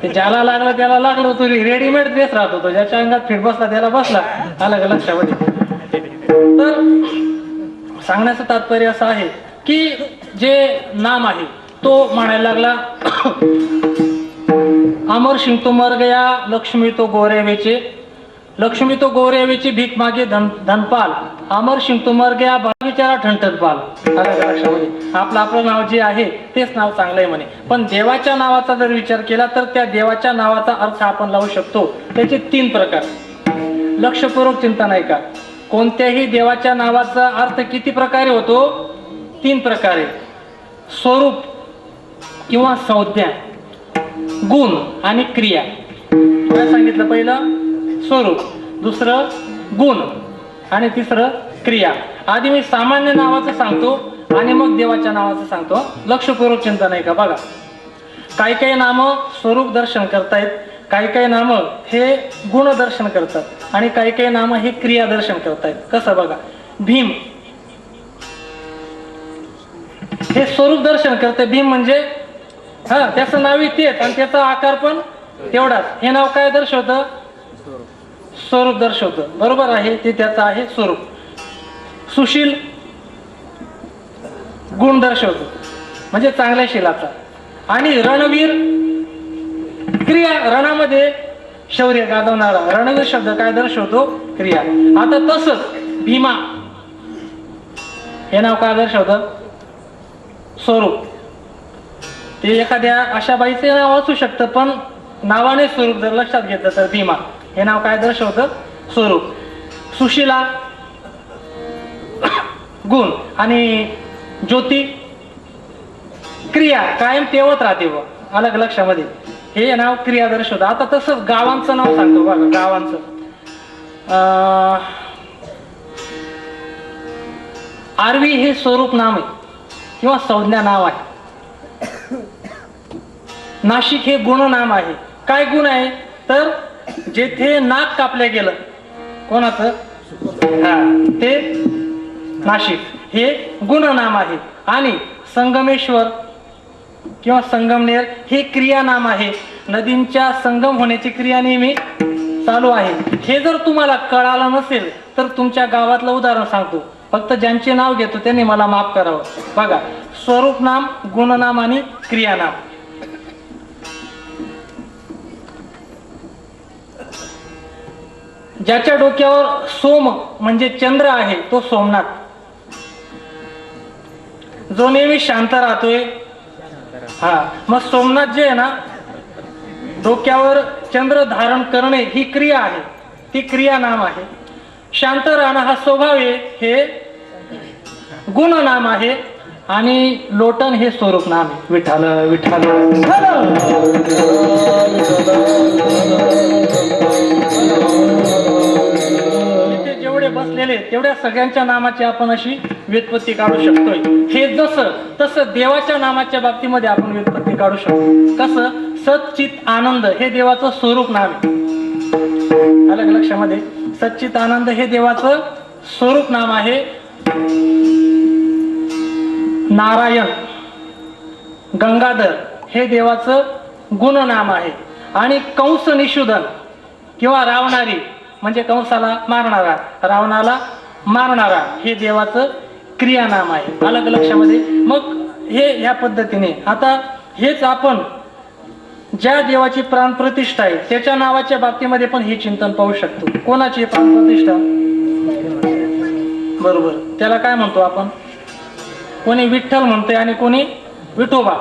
ते ज्याला लागलं त्याला लागलं, तो रेडीमेड देत राहतो. तो ज्याच्या अंगात फिट बसला त्याला बसला. आलं का लक्षामध्ये? तर सांगण्याचं तात्पर्य असं आहे की जे नाम आहे तो म्हणायला लागला अमरसिंग तो मर गया, लक्ष्मी तो गोरे वेचे. लक्ष्मी तो गोरे वेची भीक मागे धनपाल. अमरसिंग तो मर गया, विचारा ठणठणपाल. आपलं नाव जे आहे तेच नाव चांगलं आहे म्हणे. पण देवाच्या नावाचा जर विचार केला तर त्या देवाच्या नावाचा अर्थ आपण लावू शकतो. त्याचे 3 प्रकार. लक्षपूर्वक चिंता नाही का? कोणत्याही देवाच्या नावाचा अर्थ किती प्रकारे होतो? 3 प्रकारे. स्वरूप किंवा संज्ञा, गुण आणि क्रिया. काय सांगितलं? पहिलं स्वरूप, दुसरं गुण आणि तिसरं क्रिया. आधी मी सामान्य नावाचं सांगतो आणि मग देवाच्या नावाचं सांगतो. लक्षपूर्वक चिंता नाही का? बघा, काही नाम स्वरूप दर्शन करतायत, काही नाम हे गुण दर्शन करतात आणि काही नाम हे क्रिया दर्शन करतायत. कसं बघा, भीम हे स्वरूप दर्शन करते. भीम म्हणजे त्याचं नाव तेच आणि त्याचा आकार पण तेवढाच. हे नाव काय दर्शवतं? स्वरूप दर्शवतं. बरोबर आहे, ते त्याचं आहे स्वरूप. सुशील गुण दर्शवतो म्हणजे चांगल्या शीलाचा. आणि रणवीर क्रिया, रणामध्ये शौर्य गाजवणारा. रणवीर शब्द काय दर्शवतो? क्रिया. आता तसंच भीमा हे नाव काय दर्शवतं? स्वरूप. ते एखाद्या अशा बाईचे नाव असू शकतं, पण नावाने स्वरूप जर लक्षात घेतलं तर भीमा हे नाव काय दर्शवतं? स्वरूप. सुशीला गुण आणि ज्योती क्रिया कायम तेवत राहते. व अलग लक्षामध्ये हे नाव क्रिया दर्शवतं. आता तसंच गावांचं नाव सांगतो बघा. गावांचं आरवी हे स्वरूप नाम आहे किंवा संज्ञा नाव आहे. नाशिक हे गुण नाम आहे. काय गुण आहे? तर जेथे नाक कापल्या गेलं कोणाचं, ते नाशिक हे गुण नाम आहे. आणि संगमेश्वर किंवा संगमनेर हे क्रिया नाम आहे. नदींच्या संगम होण्याची क्रिया नेहमी चालू आहे. हे जर तुम्हाला कळालं नसेल तर तुमच्या गावातलं उदाहरण सांगतो. फक्त ज्यांचे नाव घेतो त्यांनी मला माफ करावं. बघा, स्वरूप नाम, गुणनाम आणि क्रियानाम. ज्याच्या डोक्यावर सोम म्हणजे चंद्र आहे तो सोमनाथ. जो नेहमी शांत राहतोय, मग सोमनाथ जे आहे ना, डोक्यावर चंद्र धारण करणे ही क्रिया आहे, ती क्रिया नाम आहे. शांत राहणं हा स्वभाव आहे, हे गुण नाम आहे. आणि लोटन हे स्वरूप नाम आहे. विठाल विठाल. इथे जेवढे बसलेले तेवढ्या सगळ्यांच्या नामाची आपण अशी व्युत्पत्ती काढू शकतोय. हे जसं तसं देवाच्या नामाच्या बाबतीमध्ये आपण व्युत्पत्ती काढू शकतो. कसं? सच्चित आनंद हे देवाचं स्वरूप नाम आहे. अलग लक्षामध्ये सच्चित आनंद हे देवाचं स्वरूप नाम आहे. नारायण गंगाधर हे देवाचं गुणनाम आहे. आणि कंस निषूदन किंवा रावणारी म्हणजे कंसाला मारणारा, रावणाला मारणारा हे देवाचं क्रियानाम आहे. अलग लक्षामध्ये. मग हे ह्या पद्धतीने आता हेच आपण ज्या देवाची प्राणप्रतिष्ठा आहे त्याच्या नावाच्या बाबतीमध्ये पण हे चिंतन पाहू शकतो. कोणाची प्राणप्रतिष्ठा? बरोबर, त्याला काय म्हणतो आपण? कोणी विठ्ठल म्हणतोय आणि कोणी विठोबा.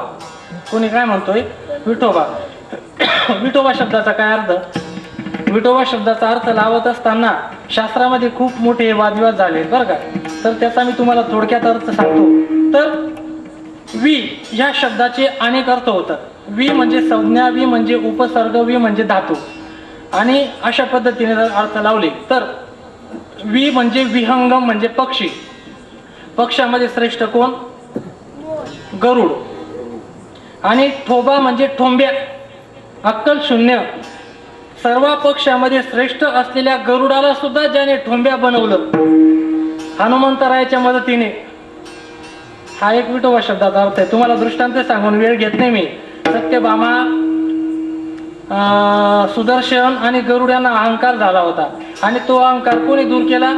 कोणी काय म्हणतोय? विठोबा. विठोबा शब्दाचा काय अर्थ? विठोबा शब्दाचा अर्थ लावत असताना शास्त्रामध्ये खूप मोठे वादविवाद झाले बरं का. तर त्याचा मी तुम्हाला थोडक्यात अर्थ सांगतो. तर वी ह्या शब्दाचे अनेक अर्थ होतात. वी म्हणजे संज्ञा, वी म्हणजे उपसर्ग, वी म्हणजे धातू. आणि अशा पद्धतीने जर अर्थ लावले तर वी म्हणजे विहंगम म्हणजे पक्षी. पक्षामध्ये श्रेष्ठ कोण? गरुड. आणि ठोबा म्हणजे ठोंब्या, अक्कल शून्य. सर्व पक्षामध्ये श्रेष्ठ असलेल्या गरुडाला सुद्धा ज्याने ठोंब्या बनवलं हनुमंतरायाच्या मदतीने. हा एक विठोबा शब्दाचा अर्थ आहे. तुम्हाला दृष्टांत सांगून वेळ घेत नाही मी. सत्यभामा, सुदर्शन आणि गरुड यांना अहंकार झाला होता आणि तो अहंकार कोणी दूर केला?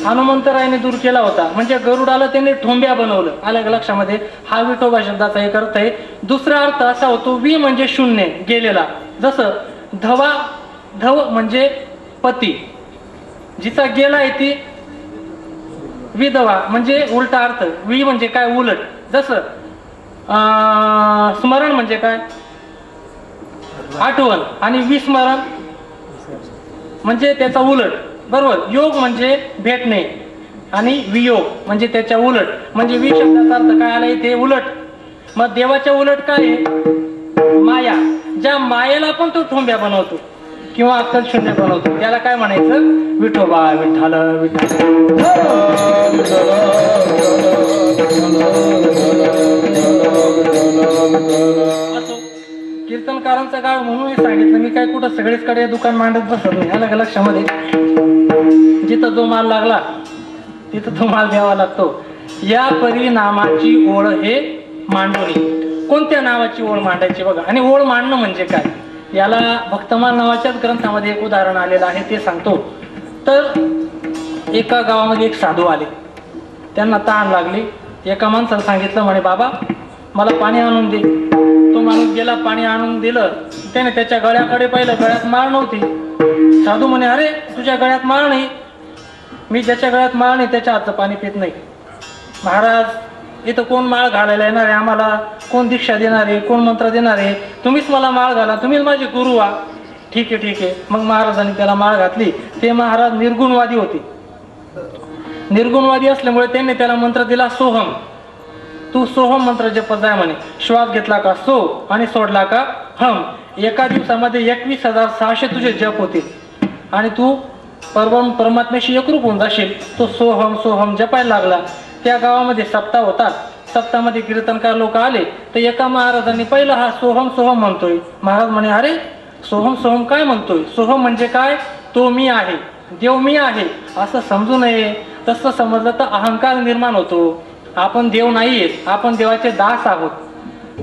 हनुमंतरायाने दूर केला होता. म्हणजे गरुडाला त्यांनी ठोंब्या बनवलं. अलग लक्षामध्ये. हा विठोबा शब्दाचा एक अर्थ आहे. दुसरा अर्थ असा होतो वी म्हणजे शून्य, गेलेला. जसं धवा, धव म्हणजे पती, जिचा गेलाय ती विधवा म्हणजे उलटा अर्थ. वी म्हणजे काय? उलट. जसं स्मरण म्हणजे काय? आठवण. आणि विस्मरण म्हणजे त्याचा उलट. बरोबर. योग म्हणजे भेटणे आणि वियोग म्हणजे त्याच्या उलट. म्हणजे वी शब्दाचा अर्थ काय आला इथे? उलट. मग देवाच्या उलट काय आहे? माया. ज्या मायेला पण तो ठोंब्या बनवतो किंवा अक्कल शून्य बनवतो त्याला काय म्हणायचं? विठोबा, विठ्ठल, विठ्ठल. असो, कीर्तनकारांचा गाव म्हणून सांगितलं मी. काय कुठं सगळीचकडे दुकान मांडत बसत नाही. अलग लक्षामध्ये. जिथं जो माल लागला तिथं तो माल द्यावा लागतो. या परिणामाची ओळ हे मांडणी. कोणत्या नावाची ओळ मांडायची बघा. आणि ओळ मांडणं म्हणजे काय याला भक्तमाल नावाच्याच ग्रंथामध्ये एक उदाहरण आलेलं आहे, ते सांगतो. तर एका गावामध्ये एक साधू आले. त्यांना तहान लागली. एका माणसाला सांगितलं म्हणे बाबा मला पाणी आणून दे. तो माणूस गेला, पाणी आणून दिलं. त्याने त्याच्या गळ्याकडे पाहिलं, गळ्यात माळ नव्हती. साधू म्हणे अरे तुझ्या गळ्यात माळ नाही. मी ज्याच्या गळ्यात माळ नाही त्याच्या हातचं पाणी पित नाही. महाराज इथं कोण माळ घालायला येणार आहे? आम्हाला कोण दीक्षा देणार आहे? कोण मंत्र देणार आहे? तुम्हीच मला माळ घाला, तुम्हीच माझे गुरु व्हा. ठीक आहे ठीक आहे. मग महाराजांनी त्याला माळ घातली. ते महाराज निर्गुणवादी होते. निर्गुणवादी असल्यामुळे त्यांनी त्याला मंत्र दिला सोहम. तू सोहम मंत्र जपत जाय म्हणे. श्वास घेतला का सो आणि सोडला का हम. एका दिवसामध्ये 21,600 तुझे जप होतील आणि तू परमात्म्याशी एकरूप होऊन जाशील. तो सोहम सोहम जपायला लागला. त्या गावामध्ये सप्ताह होतात. सप्ताहामध्ये कीर्तनकार लोक आले तर एका महाराजांनी पहिलं हा सोहम सोहम म्हणतोय. महाराज म्हणे अरे सोहम सोहम काय म्हणतोय? सोहम म्हणजे काय? तो मी आहे, देव मी आहे असं समजू नये. तसं समजलं तर अहंकार निर्माण होतो. आपण देव नाहीयेत, आपण देवाचे दास आहोत.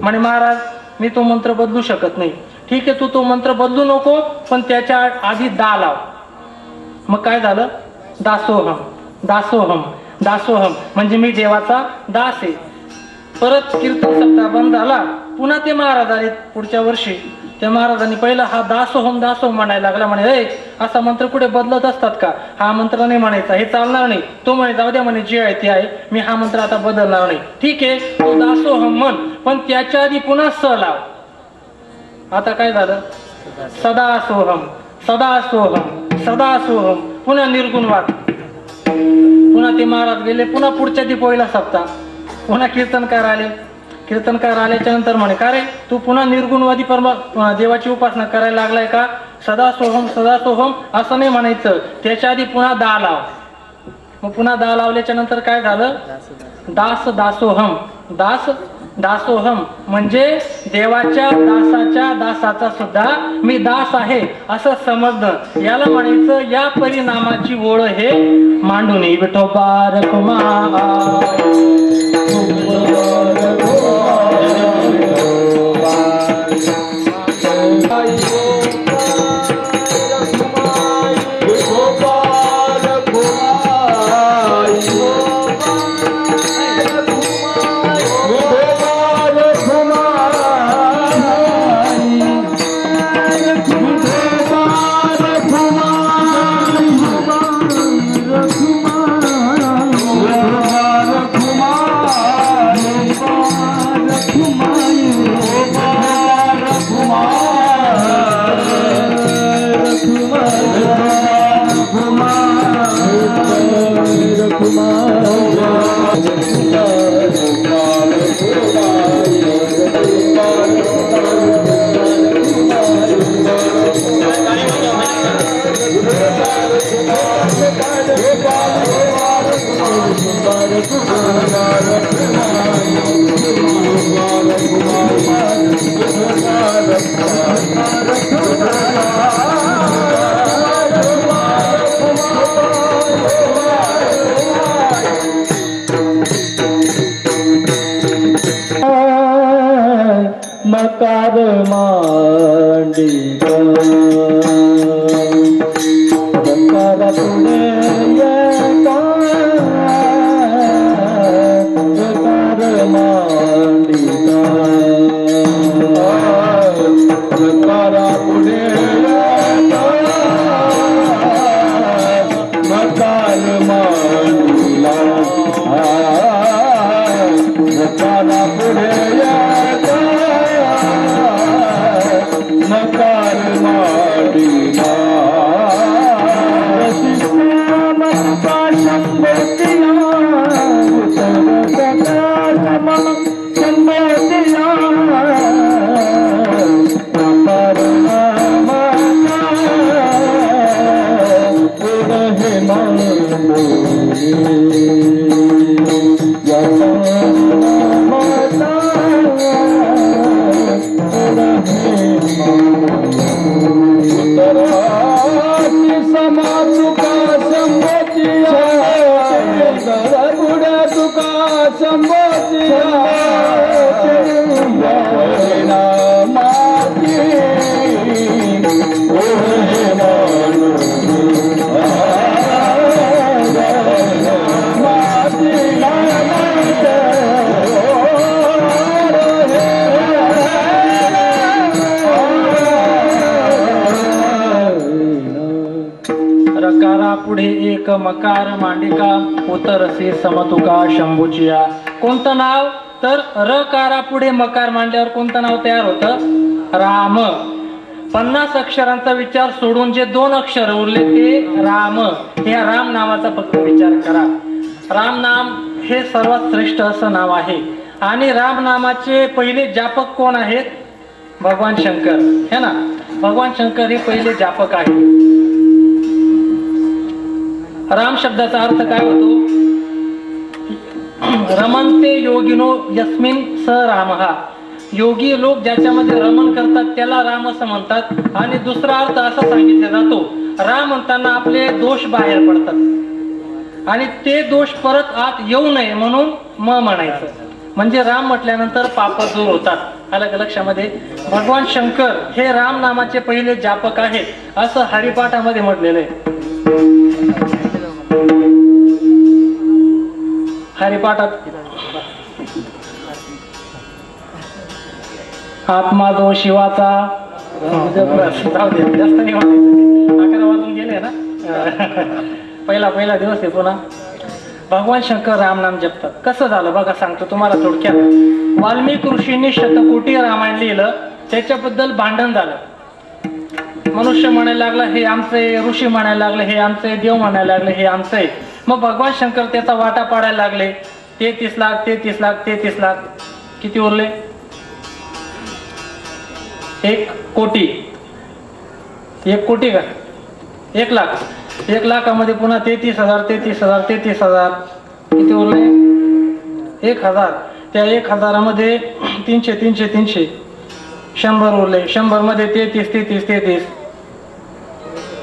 म्हणे महाराज मी तो मंत्र बदलू शकत नाही. ठीक आहे, तू तो मंत्र बदलू नको, पण त्याच्या आधी दा लाव. मग काय झालं? दासोहम दासोहम दासोहम म्हणजे मी देवाचा दास आहे. परत कीर्तन सप्ताह बंद झाला. पुन्हा ते महाराज आले पुढच्या वर्षी. त्या महाराजांनी पहिला हा दासोहम दासोहम म्हणायला लागला. म्हणे असा मंत्र कुठे बदलत असतात का? हा मंत्र नाही म्हणायचा, हे चालणार नाही. तो म्हणे जाऊ द्या म्हणे, जे आहे ते आहे, मी हा मंत्र आता बदलणार नाही. ठीक आहे, तो दासोहम म्हण, पण त्याच्या आधी पुन्हा स लाव. आता काय झालं? सदासोहम सदासोहम सदासोहम. पुन्हा निर्गुणवाद. पुन्हा ते महाराज गेले. पुन्हा पुढच्या दिपोळीला सप्ताह. पुन्हा कीर्तनकार आले. कीर्तनकार आल्याच्या नंतर म्हणे का रे तू पुन्हा निर्गुणवादी देवाची उपासना करायला लागलाय का? सदासोहम सदासोहम असं नाही म्हणायचं, त्याच्या आधी पुन्हा दा लाव. मग पुन्हा दा लावल्याच्या नंतर काय झालं? दास दासोहम दास दासोहम म्हणजे देवाच्या दासाच्या दासाचा सुद्धा मी दास आहे असं समजणं. याला म्हणायचं या परिणामाची ओळ हे मांडुनी. विठोबा रखुमा मकार मांडिका रकार पुढे एका रकार मांडिका रकार पुढे एका मकार मांडिला रकार पुढे एका मकार मांडिला रसिका शंभोतिया शंभोतिया मकार पुढे समातुका संबोधिया बुड्या तुका संबोधिया माती रकारा पुढे एक मकार मांडिका उतरसी समतुका शंभूचिया. कोणतं नाव? तर रकारा पुढे मकार मांडल्यावर कोणतं नाव तयार होतं? राम. 50 अक्षरांचा विचार सोडून जे 2 अक्षर उरले ते राम. या राम नावाचा फक्त विचार करा. राम नाम हे सर्वात श्रेष्ठ असं नाव आहे आणि राम नामाचे पहिले जापक कोण आहेत? भगवान शंकर है ना. भगवान शंकर हे पहिले जापक आहेत. राम शब्दाचा अर्थ काय होतो? रमणते योगिनो यस्मिन स रामहा. योगी लोक ज्याच्यामध्ये रमण करतात त्याला राम असं म्हणतात. आणि दुसरा अर्थ असा सांगितला जातो, राम म्हणताना आपले दोष बाहेर पडतात आणि ते दोष परत आत येऊ नये म्हणून म्हणायचं. म्हणजे राम म्हटल्यानंतर पाप दूर होतात. आलं का लक्षामध्ये? भगवान शंकर हे राम नामाचे पहिले जापक आहेत असं हरिपाठामध्ये म्हटलेलं आहे. हरिपाठात आत्मा जो शिवाचा जास्त नाही म्हणायचं. 11 वाजून गेले ना. पहिला दिवस आहे पुन्हा. भगवान शंकर राम नाम जपतात. कसं झालं बघा, सांगतो तुम्हाला थोडक्यात. वाल्मिकी ऋषींनी शतकोटी रामायण लिहिलं. त्याच्याबद्दल भांडण झालं. मनुष्य म्हणायला लागला हे आमचे, ऋषी म्हणायला लागले हे आमचे, देव म्हणायला लागले हे आमचे. मग भगवान शंकर त्याचा वाटा पाडायला लागले. 33 लाख 33 लाख 33 लाख. किती उरले? 1 कोटी. 1 कोटी का 1 लाख? 1 लाखामध्ये पुन्हा 33,000 33,000 33,000. किती उरले? 1,000. त्या 1,000मध्ये 300 300 300 100 उरले. 100 मध्ये 33 33 33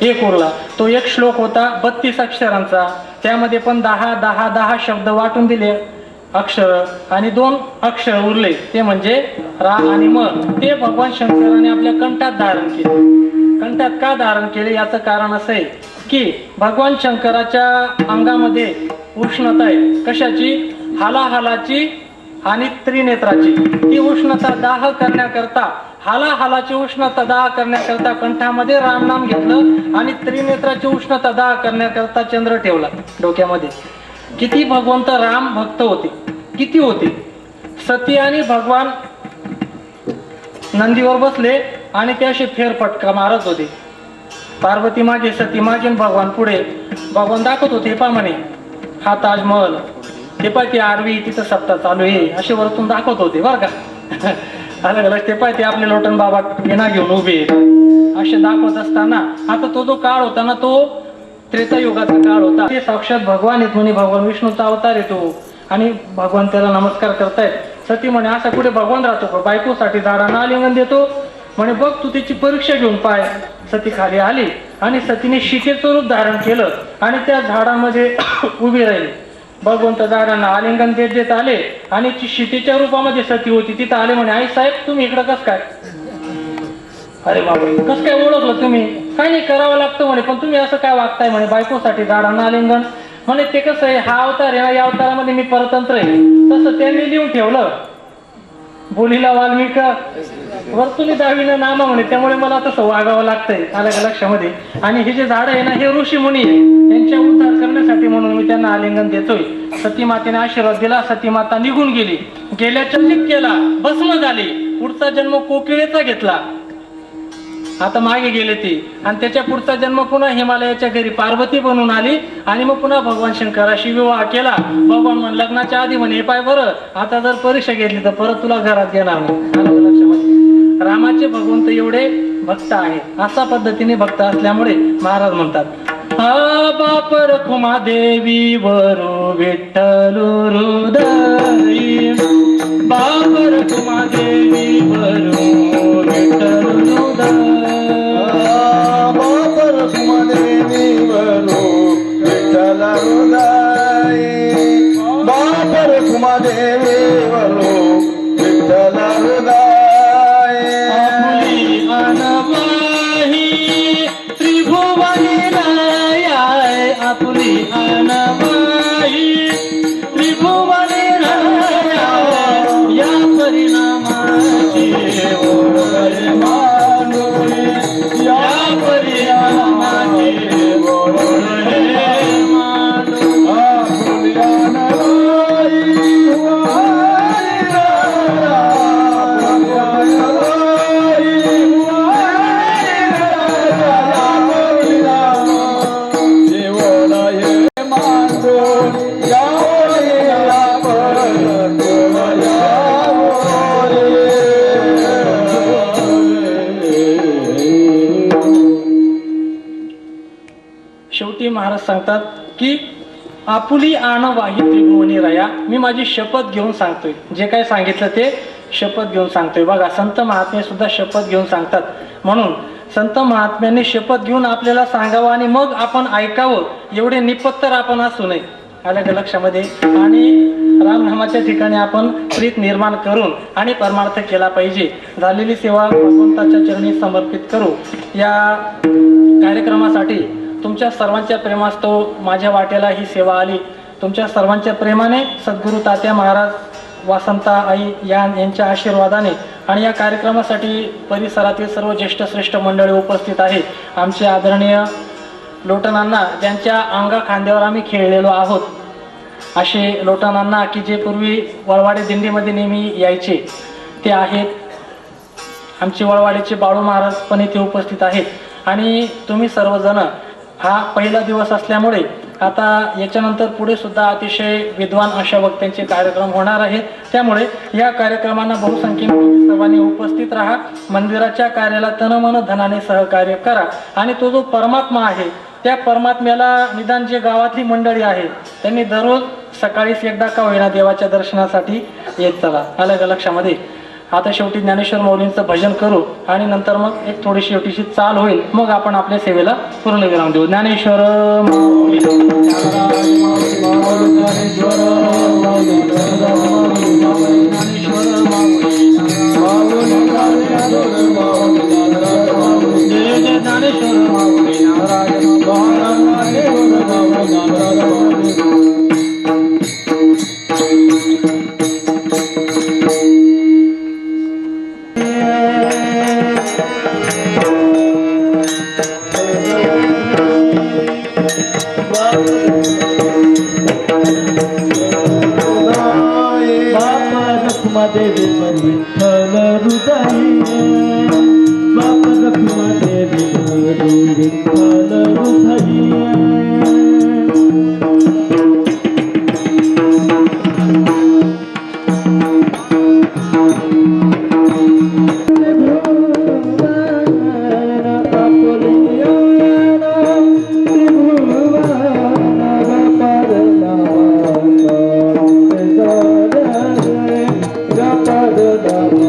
1 उरला. तो 1 श्लोक होता 32 अक्षरांचा. त्यामध्ये पण 10 10 10 शब्द वाटून दिले अक्षर आणि 2 अक्षर उरले ते म्हणजे रा आणि म. ते भगवान शंकराने आपल्या कंठात धारण केले. कंठात का धारण केले याचं कारण असं आहे की भगवान शंकराच्या अंगामध्ये उष्णता आहे. कशाची? हालाहालाची आणि त्रिनेत्राची. ती उष्णता दाह करण्याकरता, हालाहालाची उष्णता दाह करण्याकरता कंठामध्ये राम नाम घेतलं आणि त्रिनेत्राची उष्णता दाह करण्याकरता चंद्र ठेवला डोक्यामध्ये. किती भगवंत राम भक्त होते, किती होते. सती आणि भगवान नंदीवर बसले आणि ते असे फेरफटका मारत होते. पार्वती मागे, सती मागे, भगवान पुढे. भगवान दाखवत होते पा म्हणे हा ताजमहल, ते पाय ते आरवी तिथं सप्ताह चालू आहे, असे वरतून दाखवत होते बरं का. अलग अलग ते पाय ते आपले लोटन बाबा विना घेऊन उभे असे दाखवत असताना आता तो जो काळ होता ना तो त्रेतायुगाचा काळ होता. ते साक्षात भगवान आहेत म्हणे, भगवान विष्णूचा अवतार येतो आणि भगवान त्याला नमस्कार करतायत. सती म्हणे असा कुठे भगवान राहतो का? बायकोसाठी झाडांना आलिंगन देतो म्हणे, बघ तू त्याची परीक्षा घेऊन पाय. सती खाली आली आणि सतीने शिकेचं रूप धारण केलं आणि त्या झाडामध्ये उभी राहिली. भगवंत झाडांना आलिंगन देत देत आले आणि शितीच्या रूपामध्ये सती होती तिथं आले म्हणे, आई साहेब तुम्ही इकडं कस काय? अरे बाबा कस काय ओळखलं तुम्ही? काय नाही करावं लागतं म्हणे, पण तुम्ही असं काय वागताय म्हणे बायकोसाठी झाडांना आलिंगन? म्हणे ते कसं आहे, हा अवतार आहे ना, या अवतारामध्ये मी परतंत्र आहे. तसं त्यांनी लिहून ठेवलं, बोलीला वाल्मिक वर्तुली दावीनं नामा म्हणे, त्यामुळे मला तसं वागावं लागतंय. आलं का लक्षामध्ये? आणि हे जे झाड आहे ना, हे ऋषी मुनी आहे, त्यांच्या उद्धार करण्यासाठी म्हणून मी त्यांना आलिंगन देतोय. सती मातेने आशीर्वाद दिला, सती माता निघून गेली, गेल्याच्या लिप केला, भस्म झाली, पुढचा जन्म कोकिळेचा घेतला. आता मागे गेले ती, आणि त्याच्या पुढचा जन्म पुन्हा हिमालयाच्या घरी पार्वती बनून आली आणि मग पुन्हा भगवान शंकराशी विवाह केला. भगवान म्हण लग्नाच्या आधी म्हणे, पाय बरं आता जर परीक्षा घेतली तर परत तुला घरात घेणार नाही. लक्षामध्ये रामाचे भगवंत एवढे भक्त आहेत. अशा पद्धतीने भक्त असल्यामुळे महाराज म्हणतात, हा बाप रखुमा देवी वरू विठ्ठल हृदयी, बाप रखुमा देवी वरू विठ्ठल हृदय, बाप रखुमादेवी वरो विठ्ठल हृदय, बाप रखुमादेवी वरो विठ्ठल हृदय. आपुली अनवाही त्रिभुवनी राय, आपुली अनवाही त्रिभुवनी राय, या परिणामाची ओळख मानोरी, या परिणामाची ओळख मानोरी. आपुली अनवाई वाई राया, आपुली अनवाई वाई राया, आपुली रामा देवळाये मांडोरी, यावरी आपण शेवटी महाराज सांगतात की आपुली आण वाही त्रिभुवनी राया, मी माझी शपथ घेऊन सांगतोय, जे काय सांगितलं ते शपथ घेऊन सांगतोय. बघा संत महात्मे सुद्धा शपथ घेऊन सांगतात. म्हणून संत महात्म्यांनी शपथ घेऊन आपल्याला सांगावं आणि मग आपण ऐकावं, एवढे निपत्तर आपण असू नये. आलं का लक्षामध्ये? आणि रामनामाच्या ठिकाणी आपण प्रीत निर्माण करून आणि परमार्थ केला पाहिजे. झालेली सेवा भगवंताच्या चरणी समर्पित करू. या कार्यक्रमासाठी तुमच्या सर्वांच्या प्रेमास्तव माझ्या वाट्याला ही सेवा आली. तुमच्या सर्वांच्या प्रेमाने सद्गुरू तात्या महाराज, वासंता आई यांच्या आशीर्वादाने आणि या कार्यक्रमासाठी परिसरातील सर्व ज्येष्ठ श्रेष्ठ मंडळी उपस्थित आहे. आमचे आदरणीय लोटनांना, ज्यांच्या अंगा खांद्यावर आम्ही खेळलेलो आहोत, असे लोटनांना की जे पूर्वी वळवाडे दिंडीमध्ये नेहमी यायचे, ते आहेत. आमचे वळवाडीचे बाळू महाराज पण इथे उपस्थित आहेत. आणि तुम्ही सर्वजण, हा पहिला दिवस असल्यामुळे आता याच्यानंतर पुढे सुद्धा अतिशय विद्वान अशा वक्त्यांचे कार्यक्रम होणार आहेत. त्यामुळे या कार्यक्रमांना बहुसंख्येने तुम्ही सर्वांनी उपस्थित राहा. मंदिराच्या कार्याला तनमन धनाने सहकार्य करा. आणि तो जो परमात्मा आहे, त्या परमात्म्याला निदान जे गावातली मंडळी आहेत त्यांनी दररोज सकाळीच एकदा का होईना देवाच्या दर्शनासाठी येत चला. आलं का लक्षामध्ये? आता शेवटी ज्ञानेश्वर माऊलींचं भजन करू आणि नंतर मग एक थोडीशी शेवटीशी चाल होईल, मग आपण आपल्या सेवेला पूर्ण विराम देऊ. ज्ञानेश्वर माऊली, जय जय ज्ञानेश्वर माऊली नारायण. देवी विठ्ठल हृदयी, बाप रखुमा देवी वरू विठ्ठल हृदयी. da da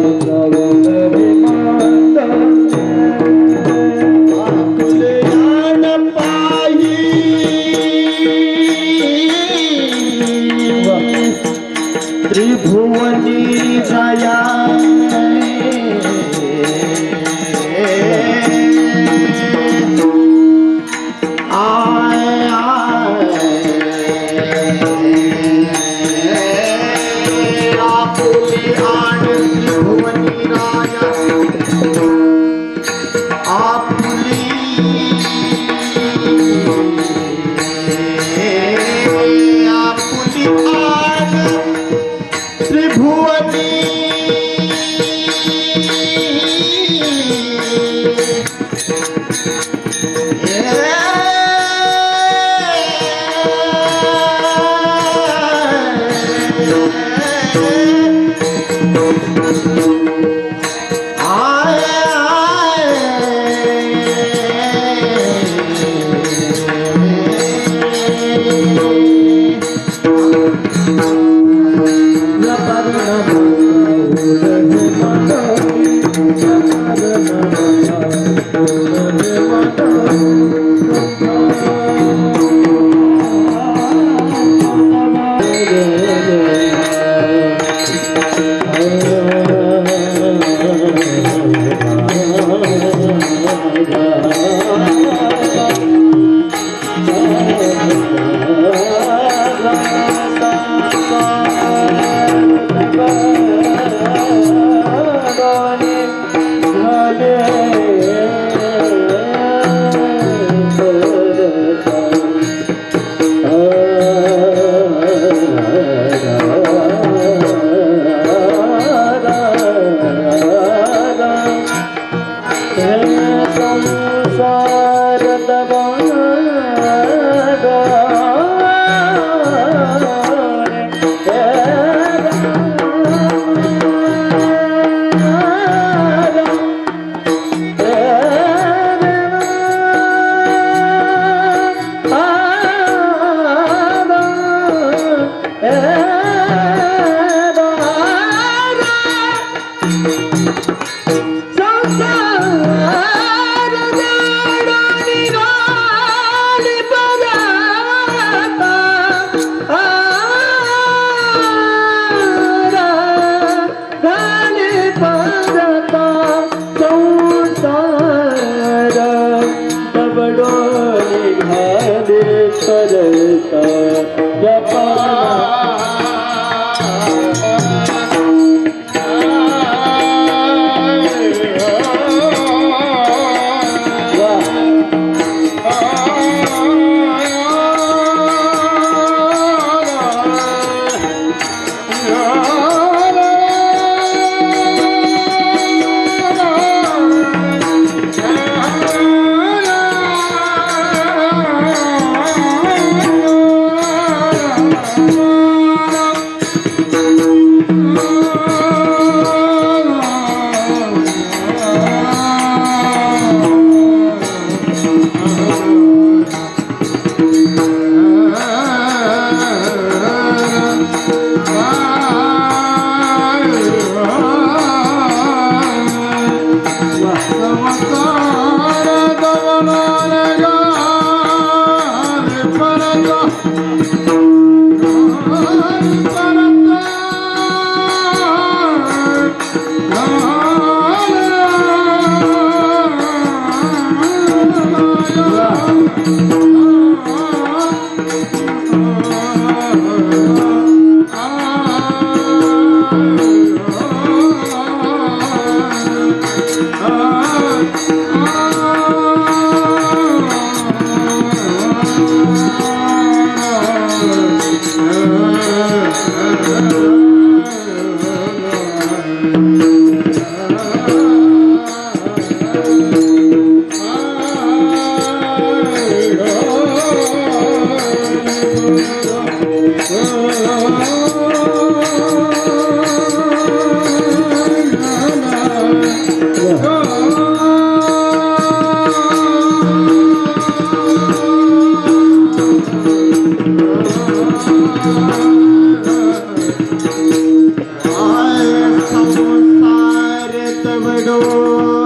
संसार तब डोर